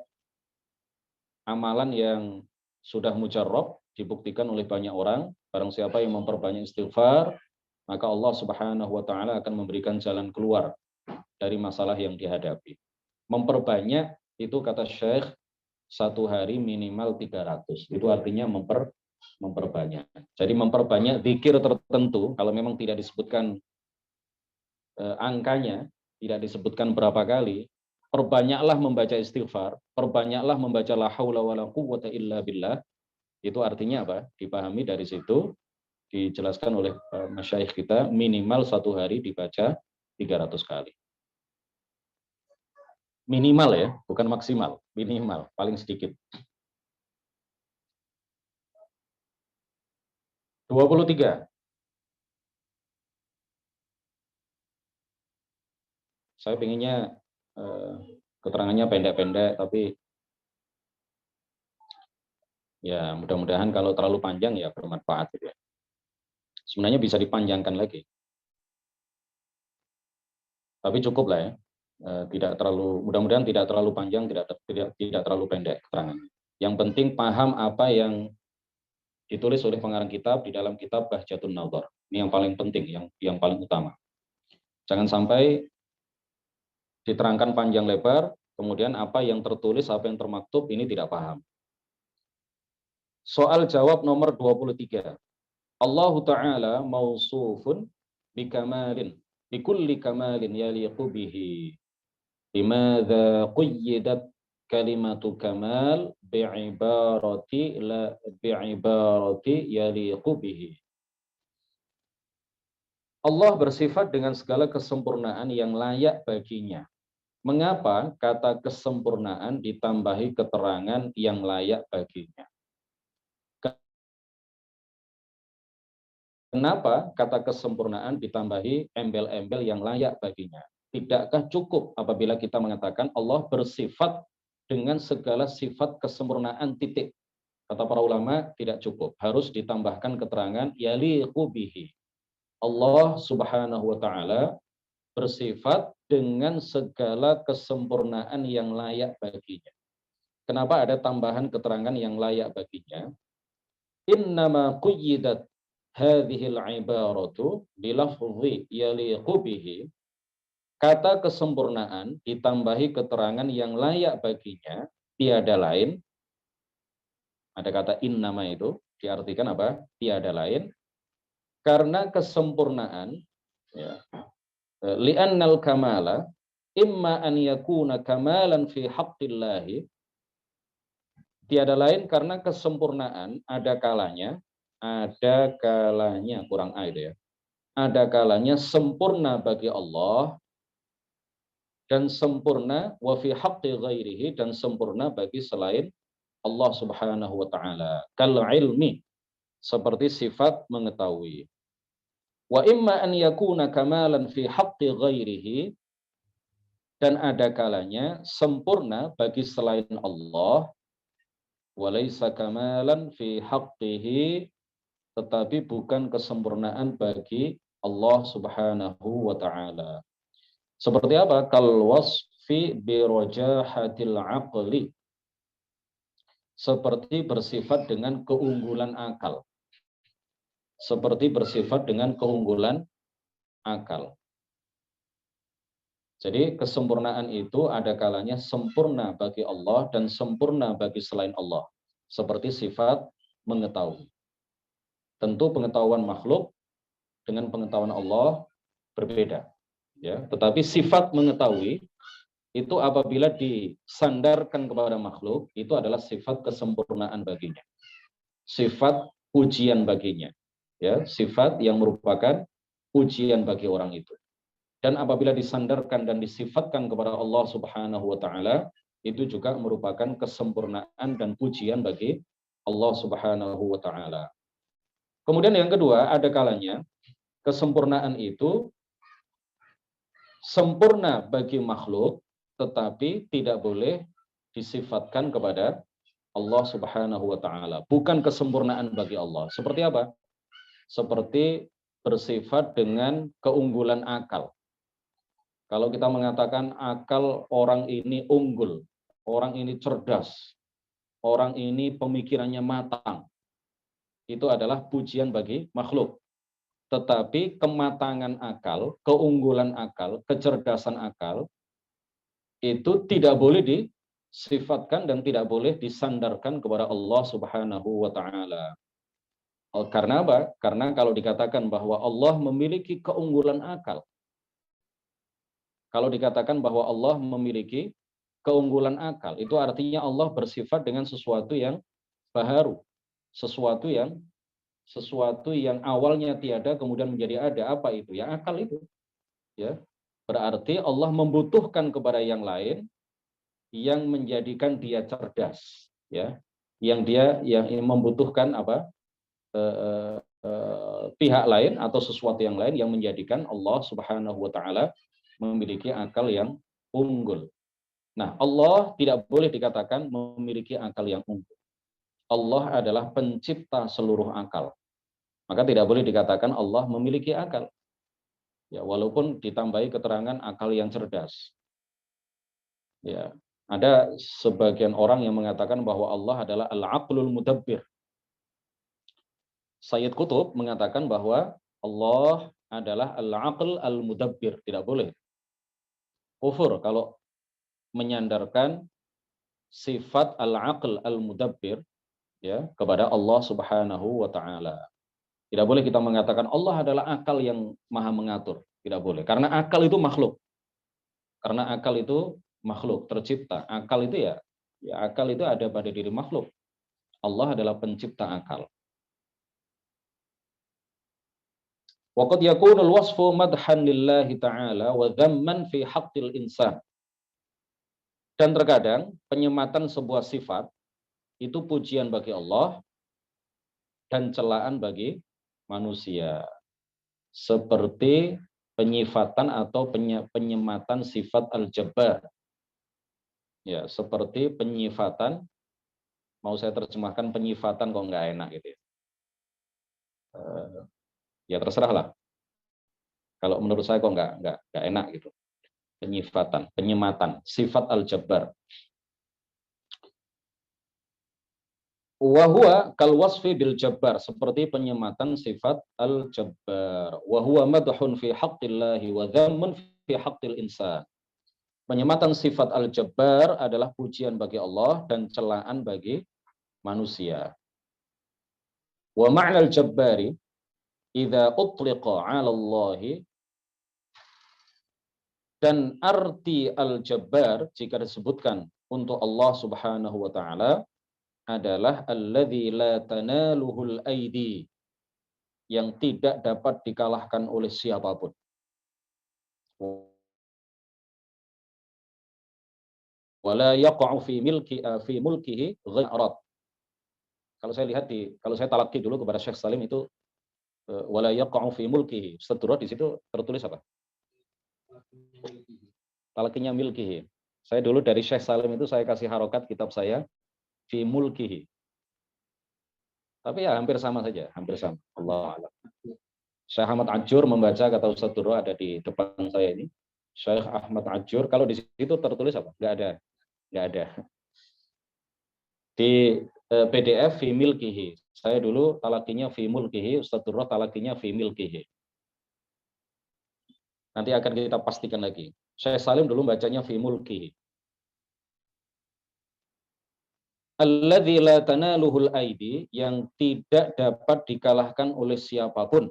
amalan yang sudah mujarrab, dibuktikan oleh banyak orang. Barang siapa yang memperbanyak istighfar, maka Allah Subhanahu wa taala akan memberikan jalan keluar dari masalah yang dihadapi. Memperbanyak itu kata Syekh satu hari minimal 300. Itu artinya memperbanyak. Jadi memperbanyak zikir tertentu, kalau memang tidak disebutkan angkanya, tidak disebutkan berapa kali, perbanyaklah membaca istighfar, perbanyaklah membaca la haula wala quwwata illa billah. Itu artinya apa? Dipahami dari situ, dijelaskan oleh masyayikh kita, minimal satu hari dibaca 300 kali. Minimal, ya, bukan maksimal, minimal, paling sedikit. 23. Saya pengennya keterangannya pendek-pendek, tapi ya mudah-mudahan kalau terlalu panjang ya bermanfaat gitu, ya. Sebenarnya bisa dipanjangkan lagi. Tapi cukup lah, ya. Tidak terlalu, mudah-mudahan tidak terlalu panjang, tidak terlalu pendek keterangannya. Yang penting paham apa yang ditulis oleh pengarang kitab di dalam kitab Bahjatun Nadhar. Ini yang paling penting, yang paling utama. Jangan sampai diterangkan panjang lebar, kemudian apa yang tertulis, apa yang termaktub ini tidak paham. Soal jawab nomor 23. Allah Ta'ala mausufun bikamalin, bikulli kamalin yaliqu bihi. Limadza quyyidat kalimatu kamal bi'ibarati yaliqu bihi. Allah bersifat dengan segala kesempurnaan yang layak baginya. Mengapa kata kesempurnaan ditambahi keterangan yang layak baginya? Kenapa kata kesempurnaan ditambahi embel-embel yang layak baginya? Tidakkah cukup apabila kita mengatakan Allah bersifat dengan segala sifat kesempurnaan titik? Kata para ulama, tidak cukup. Harus ditambahkan keterangan yaliqu bihi. Allah Subhanahu wa taala bersifat dengan segala kesempurnaan yang layak baginya. Kenapa ada tambahan keterangan yang layak baginya? Innama quyyidat hadhil ibaratu bilafzi yaliqu bihi. Kata kesempurnaan ditambahi keterangan yang layak baginya, tiada lain. Ada kata innama itu diartikan apa? Tiada lain. Karena kesempurnaan, ya, li'annal kamala imma an yakuna kamalan fi haqqillahi. Tiada lain karena kesempurnaan ada kalanya kurang A itu ya. Ada kalanya sempurna bagi Allah dan sempurna wa fi haqqi ghairihi, dan sempurna bagi selain Allah Subhanahu wa taala. Kal ilmi, seperti sifat mengetahui. Wa imma an yakuna kamalan fi haqqi ghairihi, dan ada kalanya sempurna bagi selain Allah, walaysa kamalan fi haqqihi, tetapi bukan kesempurnaan bagi Allah Subhanahu wa taala. Seperti apa? Kal wasfi bi rajahatil aqli. Seperti bersifat dengan keunggulan akal. Seperti bersifat dengan keunggulan akal. Jadi kesempurnaan itu ada kalanya sempurna bagi Allah dan sempurna bagi selain Allah. Seperti sifat mengetahui. Tentu pengetahuan makhluk dengan pengetahuan Allah berbeda. Ya, tetapi sifat mengetahui itu apabila disandarkan kepada makhluk, itu adalah sifat kesempurnaan baginya. Sifat pujian baginya. Ya, sifat yang merupakan pujian bagi orang itu. Dan apabila disandarkan dan disifatkan kepada Allah Subhanahu wa taala, itu juga merupakan kesempurnaan dan pujian bagi Allah Subhanahu wa taala. Kemudian yang kedua, ada kalanya kesempurnaan itu sempurna bagi makhluk, tetapi tidak boleh disifatkan kepada Allah Subhanahu wa taala. Bukan kesempurnaan bagi Allah. Seperti apa? Seperti bersifat dengan keunggulan akal. Kalau kita mengatakan akal orang ini unggul, orang ini cerdas, orang ini pemikirannya matang, itu adalah pujian bagi makhluk. Tetapi kematangan akal, keunggulan akal, kecerdasan akal, itu tidak boleh disifatkan dan tidak boleh disandarkan kepada Allah Subhanahu wa taala. Karena apa? Karena kalau dikatakan bahwa Allah memiliki keunggulan akal, kalau dikatakan bahwa Allah memiliki keunggulan akal, itu artinya Allah bersifat dengan sesuatu yang baharu, sesuatu yang awalnya tiada kemudian menjadi ada. Apa itu? Ya akal itu. Ya. Berarti Allah membutuhkan kepada yang lain yang menjadikan dia cerdas, ya. Yang membutuhkan apa? Pihak lain atau sesuatu yang lain yang menjadikan Allah Subhanahu wa taala memiliki akal yang unggul. Nah, Allah tidak boleh dikatakan memiliki akal yang unggul. Allah adalah pencipta seluruh akal. Maka tidak boleh dikatakan Allah memiliki akal. Ya, walaupun ditambahi keterangan akal yang cerdas. Ya, ada sebagian orang yang mengatakan bahwa Allah adalah al-aqlul mudabbir. Sayyid Qutb mengatakan bahwa Allah adalah al-aql al-mudabbir. Tidak boleh. Kufur kalau menyandarkan sifat al-aql al-mudabbir, ya kepada Allah Subhanahu wa taala. Tidak boleh kita mengatakan Allah adalah akal yang maha mengatur. Tidak boleh. Karena akal itu makhluk. Karena akal itu makhluk, tercipta. Akal itu ya akal itu ada pada diri makhluk. Allah adalah pencipta akal. Waqad yakunul wasfu madhan lillahi ta'ala wa dhamman fi haqqil insan. Dan terkadang penyematan sebuah sifat itu pujian bagi Allah dan celaan bagi manusia. Seperti penyifatan atau penyematan sifat al-jabbar. Ya, seperti penyifatan, mau saya terjemahkan penyifatan kok nggak enak gitu ya. Ya terserah lah. Kalau menurut saya kok nggak enak gitu. Penyifatan, penyematan, sifat al-jabbar. Wahuwa kal wasfi bil jabbar, seperti penyematan sifat al-jabbar. Wahuwa madhun fi haqqillahi wa dhammun fi haqqil insan. Penyematan sifat al-jabbar adalah pujian bagi Allah dan celaan bagi manusia. Wa ma'na al-jabbari idza utliqa 'ala Allah, dan arti al-jabbar jika disebutkan untuk Allah Subhanahu wa taala adalah alladzi la tanaluhul aidi, yang tidak dapat dikalahkan oleh siapapun. Wala yaqa'u fi mulkihi ghairat. Kalau saya talaki dulu kepada Syekh Salim itu wala yaqa'u fi mulkihi. Seturut di situ tertulis apa? Talakinya milkihi. Saya dulu dari Syekh Salim itu saya kasih harokat kitab saya fi mulkihi. Tapi ya hampir sama saja, hampir sama. Allah a'lam. Syekh Ahmad Ajur membaca kata Ustaz Duro ada di depan saya ini. Syekh Ahmad Ajur, kalau di situ tertulis apa? Nggak ada. Di PDF fi milkihi. Saya dulu talakinya fi mulkihi, Ustaz Duro talakinya fi milkihi. Nanti akan kita pastikan lagi. Syekh Salim dulu bacanya fi mulkihi. Alladzi la tanaluhul aidi, yang tidak dapat dikalahkan oleh siapapun.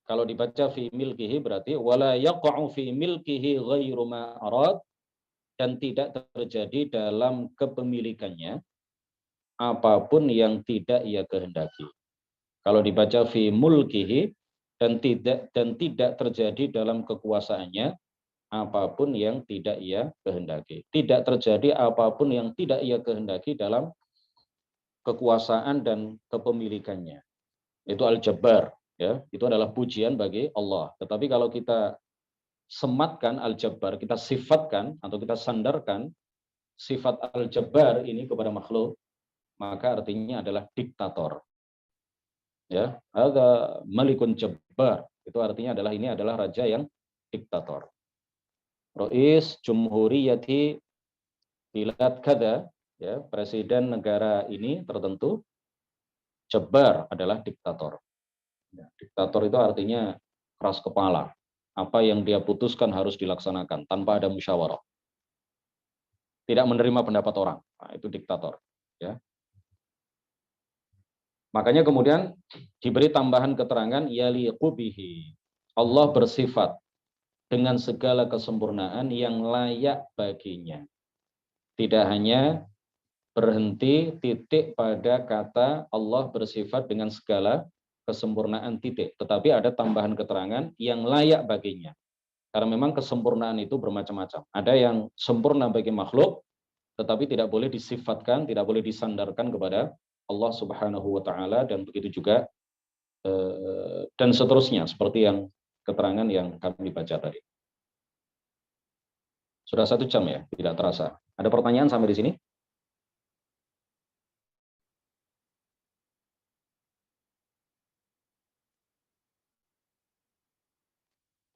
Kalau dibaca fi milkihi berarti wala yaqa'u fi milkihi ghairu ma arad, dan tidak terjadi dalam kepemilikannya apapun yang tidak ia kehendaki. Kalau dibaca fi mulkihi dan tidak terjadi dalam kekuasaannya apapun yang tidak ia kehendaki. Tidak terjadi apapun yang tidak ia kehendaki dalam kekuasaan dan kepemilikannya. Itu al-jabbar, ya. Itu adalah pujian bagi Allah. Tetapi kalau kita sematkan al-jabbar, kita sifatkan atau kita sandarkan sifat al-jabbar ini kepada makhluk, maka artinya adalah diktator. Ya, ada malikun jabbar. Itu artinya adalah ini adalah raja yang diktator. Rais Jumhuriyati Bilad kada, ya, presiden negara ini tertentu, jabbar adalah diktator. Ya, diktator itu artinya keras kepala. Apa yang dia putuskan harus dilaksanakan tanpa ada musyawarah. Tidak menerima pendapat orang. Nah, itu diktator. Ya. Makanya kemudian diberi tambahan keterangan yaliqu bihi. Allah bersifat dengan segala kesempurnaan yang layak baginya. Tidak hanya berhenti titik pada kata Allah bersifat dengan segala kesempurnaan titik, tetapi ada tambahan keterangan yang layak baginya. Karena memang kesempurnaan itu bermacam-macam. Ada yang sempurna bagi makhluk, tetapi tidak boleh disifatkan, tidak boleh disandarkan kepada Allah Subhanahu wa taala, dan begitu juga dan seterusnya seperti yang keterangan yang kami baca tadi. Sudah 1 jam ya, tidak terasa. Ada pertanyaan sampai di sini?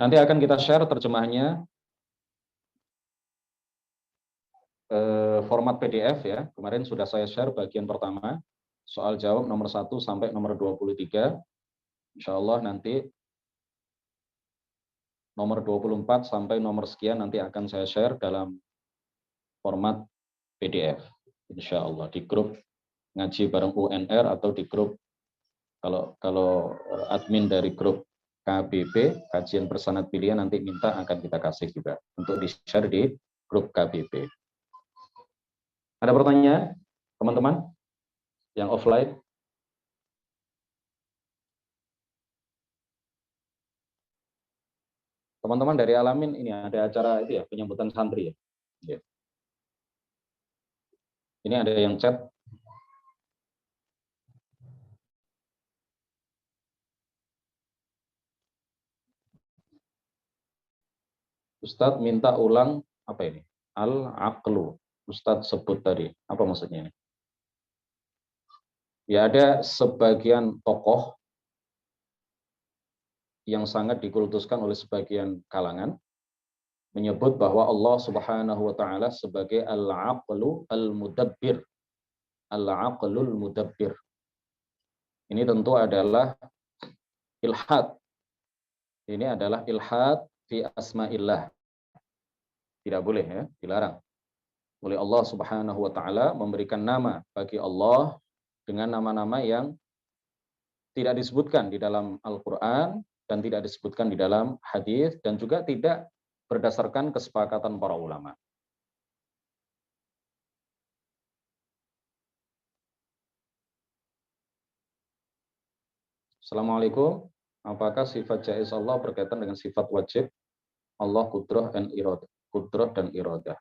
Nanti akan kita share terjemahnya format PDF ya. Kemarin sudah saya share bagian pertama, soal jawab nomor 1 sampai nomor 23. Insya Allah nanti nomor 24 sampai nomor sekian nanti akan saya share dalam format PDF. insya Allah di grup ngaji bareng UNR atau di grup kalau admin dari grup KBP kajian bersanad pilihan nanti minta akan kita kasih juga untuk di-share di grup KBP. Ada pertanyaan teman-teman yang offline? Teman-teman dari Alamin ini ada acara itu ya, penyambutan santri ya. Ya. Ini ada yang chat. Ustadz minta ulang apa ini? Al-aqlu. Ustadz sebut tadi. Apa maksudnya ini? Ya ada sebagian tokoh yang sangat dikultuskan oleh sebagian kalangan menyebut bahwa Allah Subhanahu wa taala sebagai al-aqlu al-mudabbir. Al-aqlul mudabbir. Ini tentu adalah ilhad. Ini adalah ilhad fi asma'illah. Tidak boleh ya, dilarang oleh Allah Subhanahu wa taala memberikan nama bagi Allah dengan nama-nama yang tidak disebutkan di dalam Al-Qur'an dan tidak disebutkan di dalam hadis dan juga tidak berdasarkan kesepakatan para ulama. Assalamualaikum. Apakah sifat jaiz Allah berkaitan dengan sifat wajib Allah kudrah dan iradah? Kudrah dan iradah.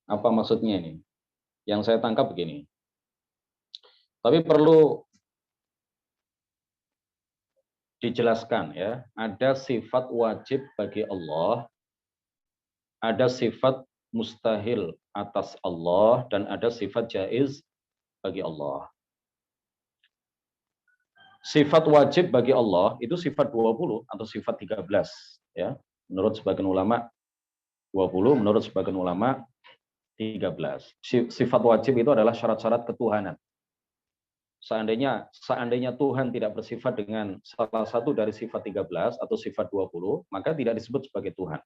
Apa maksudnya ini? Yang saya tangkap begini. Tapi perlu dijelaskan ya, ada sifat wajib bagi Allah, ada sifat mustahil atas Allah, dan ada sifat jaiz bagi Allah. Sifat wajib bagi Allah itu sifat 20 atau sifat 13 ya. Menurut sebagian ulama 20, menurut sebagian ulama 13. Sifat wajib itu adalah syarat-syarat ketuhanan. Seandainya Tuhan tidak bersifat dengan salah satu dari sifat 13 atau sifat 20, maka tidak disebut sebagai Tuhan.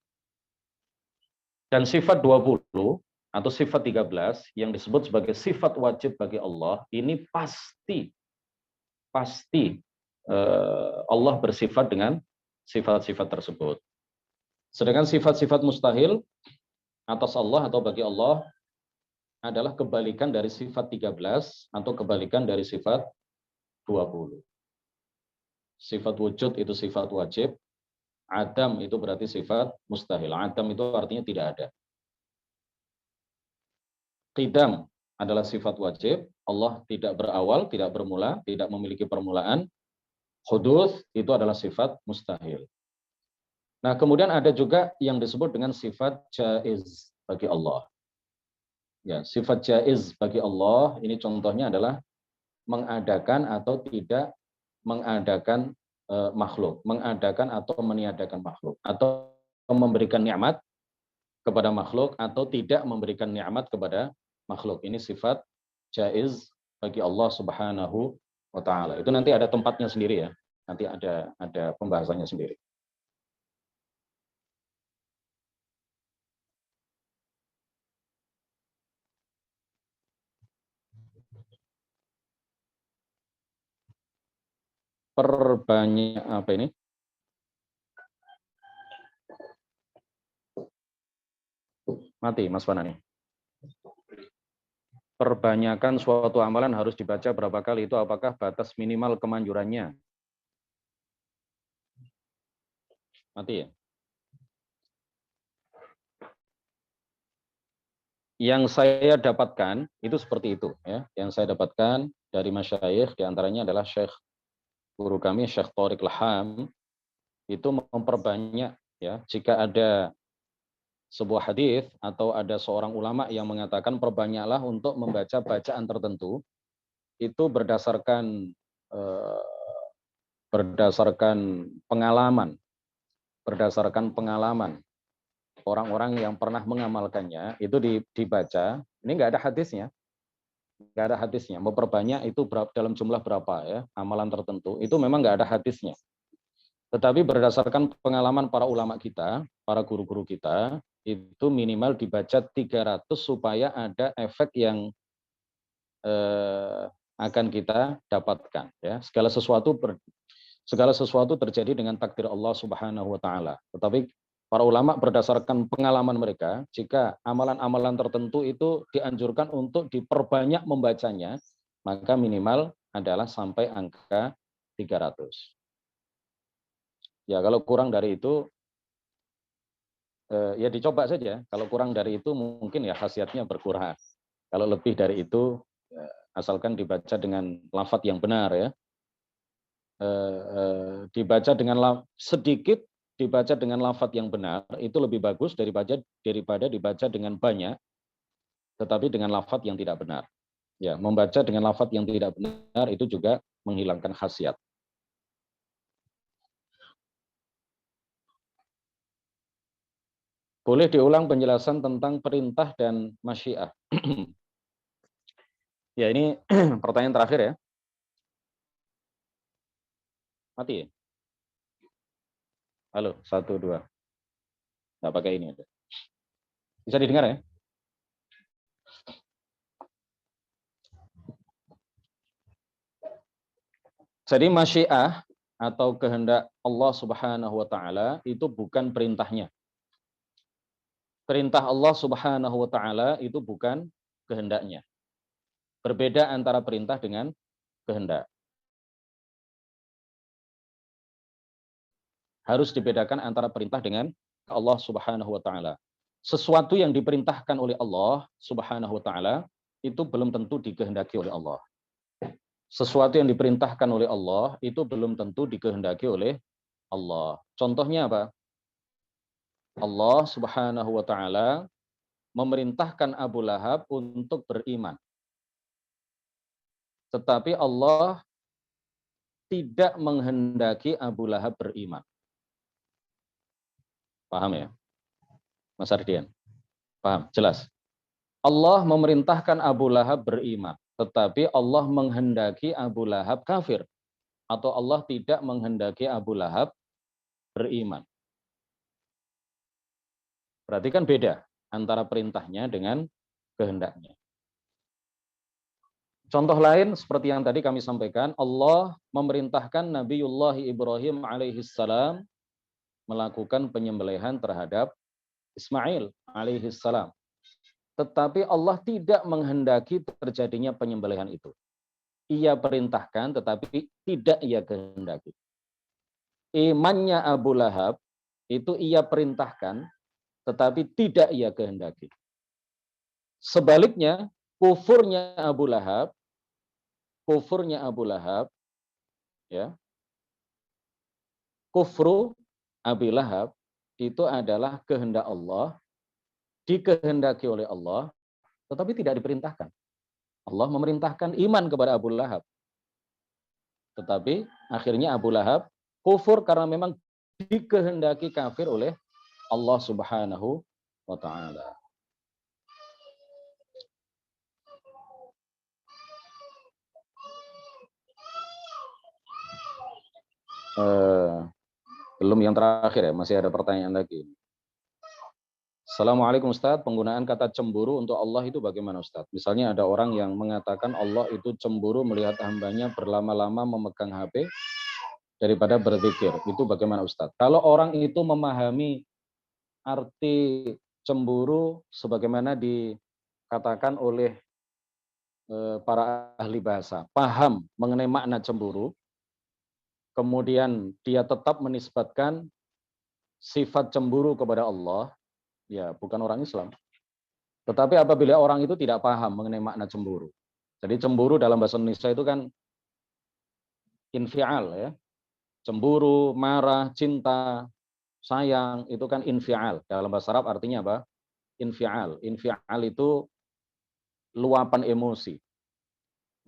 Dan sifat 20 atau sifat 13 yang disebut sebagai sifat wajib bagi Allah, ini pasti Allah bersifat dengan sifat-sifat tersebut. Sedangkan sifat-sifat mustahil atas Allah atau bagi Allah adalah kebalikan dari sifat 13 atau kebalikan dari sifat 20. Sifat wujud itu sifat wajib, adam itu berarti sifat mustahil. Adam itu artinya tidak ada. Qidam adalah sifat wajib, Allah tidak berawal, tidak bermula, tidak memiliki permulaan. Huduts itu adalah sifat mustahil. Nah, kemudian ada juga yang disebut dengan sifat jaiz bagi Allah. Ya, sifat jaiz bagi Allah ini contohnya adalah mengadakan atau tidak mengadakan makhluk, mengadakan atau meniadakan makhluk, atau memberikan nikmat kepada makhluk atau tidak memberikan nikmat kepada makhluk. Ini sifat jaiz bagi Allah Subhanahu wa taala. Itu nanti ada tempatnya sendiri ya. Nanti ada pembahasannya sendiri. Perbanyak apa ini? Mati Mas Fanani. Perbanyakan suatu amalan harus dibaca berapa kali, itu apakah batas minimal kemanjurannya? Mati ya? Yang saya dapatkan itu seperti itu ya. Yang saya dapatkan dari masyayikh diantaranya adalah Syekh guru kami Syekh Thariq Laham, itu memperbanyak ya, jika ada sebuah hadis atau ada seorang ulama yang mengatakan perbanyaklah untuk membaca bacaan tertentu, itu berdasarkan pengalaman orang-orang yang pernah mengamalkannya, itu dibaca. Ini nggak ada hadisnya, memperbanyak itu dalam jumlah berapa ya, amalan tertentu itu memang nggak ada hadisnya. Tetapi berdasarkan pengalaman para ulama kita, para guru-guru kita, itu minimal dibaca 300 supaya ada efek yang akan kita dapatkan. Ya, segala sesuatu terjadi dengan takdir Allah Subhanahu wa taala. Tetapi para ulama berdasarkan pengalaman mereka, jika amalan-amalan tertentu itu dianjurkan untuk diperbanyak membacanya, maka minimal adalah sampai angka 300. Ya, kalau kurang dari itu ya dicoba saja. Kalau kurang dari itu mungkin ya khasiatnya berkurang. Kalau lebih dari itu asalkan dibaca dengan lafadz yang benar ya. Dibaca dengan sedikit, dibaca dengan lafadz yang benar itu lebih bagus daripada dibaca dengan banyak tetapi dengan lafadz yang tidak benar. Ya, membaca dengan lafadz yang tidak benar itu juga menghilangkan khasiat. Boleh diulang penjelasan tentang perintah dan masyiah. Ya, ini pertanyaan terakhir ya. Mati ya? Halo, 1, 2. Nggak pakai ini aja. Bisa didengar ya? Jadi masyiah atau kehendak Allah Subhanahu wa taala itu bukan perintahnya. Perintah Allah Subhanahu wa taala itu bukan kehendaknya. Berbeda antara perintah dengan kehendak. Harus dibedakan antara perintah dengan Allah Subhanahu wa taala. Sesuatu yang diperintahkan oleh Allah Subhanahu wa taala itu belum tentu dikehendaki oleh Allah. Sesuatu yang diperintahkan oleh Allah itu belum tentu dikehendaki oleh Allah. Contohnya apa? Allah Subhanahu wa taala memerintahkan Abu Lahab untuk beriman. Tetapi Allah tidak menghendaki Abu Lahab beriman. Paham ya? Mas Ardian? Paham? Jelas? Allah memerintahkan Abu Lahab beriman, tetapi Allah menghendaki Abu Lahab kafir. Atau Allah tidak menghendaki Abu Lahab beriman. Berarti kan beda antara perintahnya dengan kehendaknya. Contoh lain seperti yang tadi kami sampaikan, Allah memerintahkan Nabiullah Ibrahim alaihissalam melakukan penyembelihan terhadap Ismail alaihissalam. Tetapi Allah tidak menghendaki terjadinya penyembelihan itu. Ia perintahkan tetapi tidak ia kehendaki. Imannya Abu Lahab itu ia perintahkan tetapi tidak ia kehendaki. Sebaliknya, kufurnya Abu Lahab ya. Kufru Abi Lahab itu adalah kehendak Allah, dikehendaki oleh Allah, tetapi tidak diperintahkan. Allah memerintahkan iman kepada Abu Lahab. Tetapi akhirnya Abu Lahab kufur karena memang dikehendaki kafir oleh Allah Subhanahu wa taala. Belum yang terakhir ya, masih ada pertanyaan lagi. Assalamualaikum Ustadz, penggunaan kata cemburu untuk Allah itu bagaimana Ustadz? Misalnya ada orang yang mengatakan Allah itu cemburu melihat hambanya berlama-lama memegang HP daripada berzikir. Itu bagaimana Ustadz? Kalau orang itu memahami arti cemburu sebagaimana dikatakan oleh para ahli bahasa, paham mengenai makna cemburu, kemudian dia tetap menisbatkan sifat cemburu kepada Allah, ya bukan orang Islam. Tetapi apabila orang itu tidak paham mengenai makna cemburu. Jadi cemburu dalam bahasa Indonesia itu kan infial ya. Cemburu, marah, cinta, sayang itu kan infial. Dalam bahasa Arab artinya apa? Infial. Infial itu luapan emosi,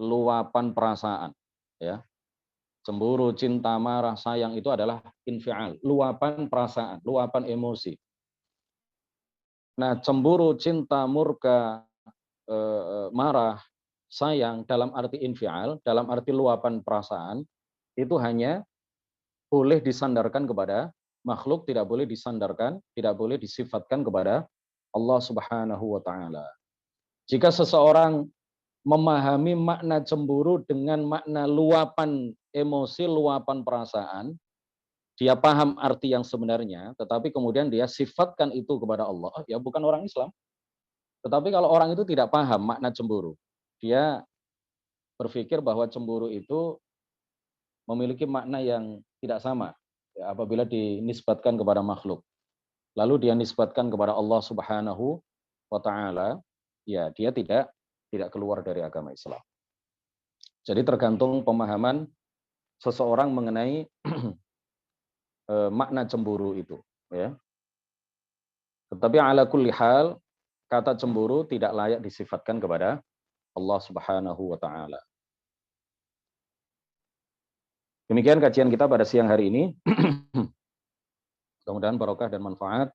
luapan perasaan, ya. Cemburu, cinta, marah, sayang itu adalah infial, luapan perasaan, luapan emosi. Nah, cemburu, cinta, murka, marah, sayang dalam arti infial, dalam arti luapan perasaan itu hanya boleh disandarkan kepada makhluk, tidak boleh disandarkan, tidak boleh disifatkan kepada Allah Subhanahu wa taala. Jika seseorang memahami makna cemburu dengan makna luapan emosi, luapan perasaan, dia paham arti yang sebenarnya, tetapi kemudian dia sifatkan itu kepada Allah, ya bukan orang Islam. Tetapi kalau orang itu tidak paham makna cemburu, dia berpikir bahwa cemburu itu memiliki makna yang tidak sama ya, apabila dinisbatkan kepada makhluk. Lalu dia nisbatkan kepada Allah Subhanahu wa taala, ya dia tidak keluar dari agama Islam. Jadi tergantung pemahaman seseorang mengenai makna cemburu itu, ya. Tetapi ala kulli hal, kata cemburu tidak layak disifatkan kepada Allah Subhanahu wa taala. Demikian kajian kita pada siang hari ini. Mudah-mudahan barokah dan manfaat.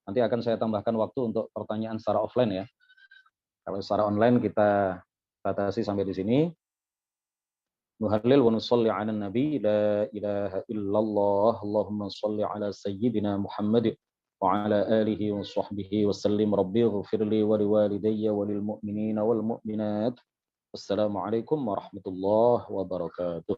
Nanti akan saya tambahkan waktu untuk pertanyaan secara offline ya. Kalau secara online kita batasi sampai di sini. Nuhallil wa nusalli ala nabi la ilaha illallah. Allahumma salli ala sayyidina Muhammad wa ala alihi wa sahbihi wa sallim. Rabbi ghfirli wa liwalidayya wa lil mu'minina wal mu'minat. Wassalamualaikum warahmatullahi wabarakatuh.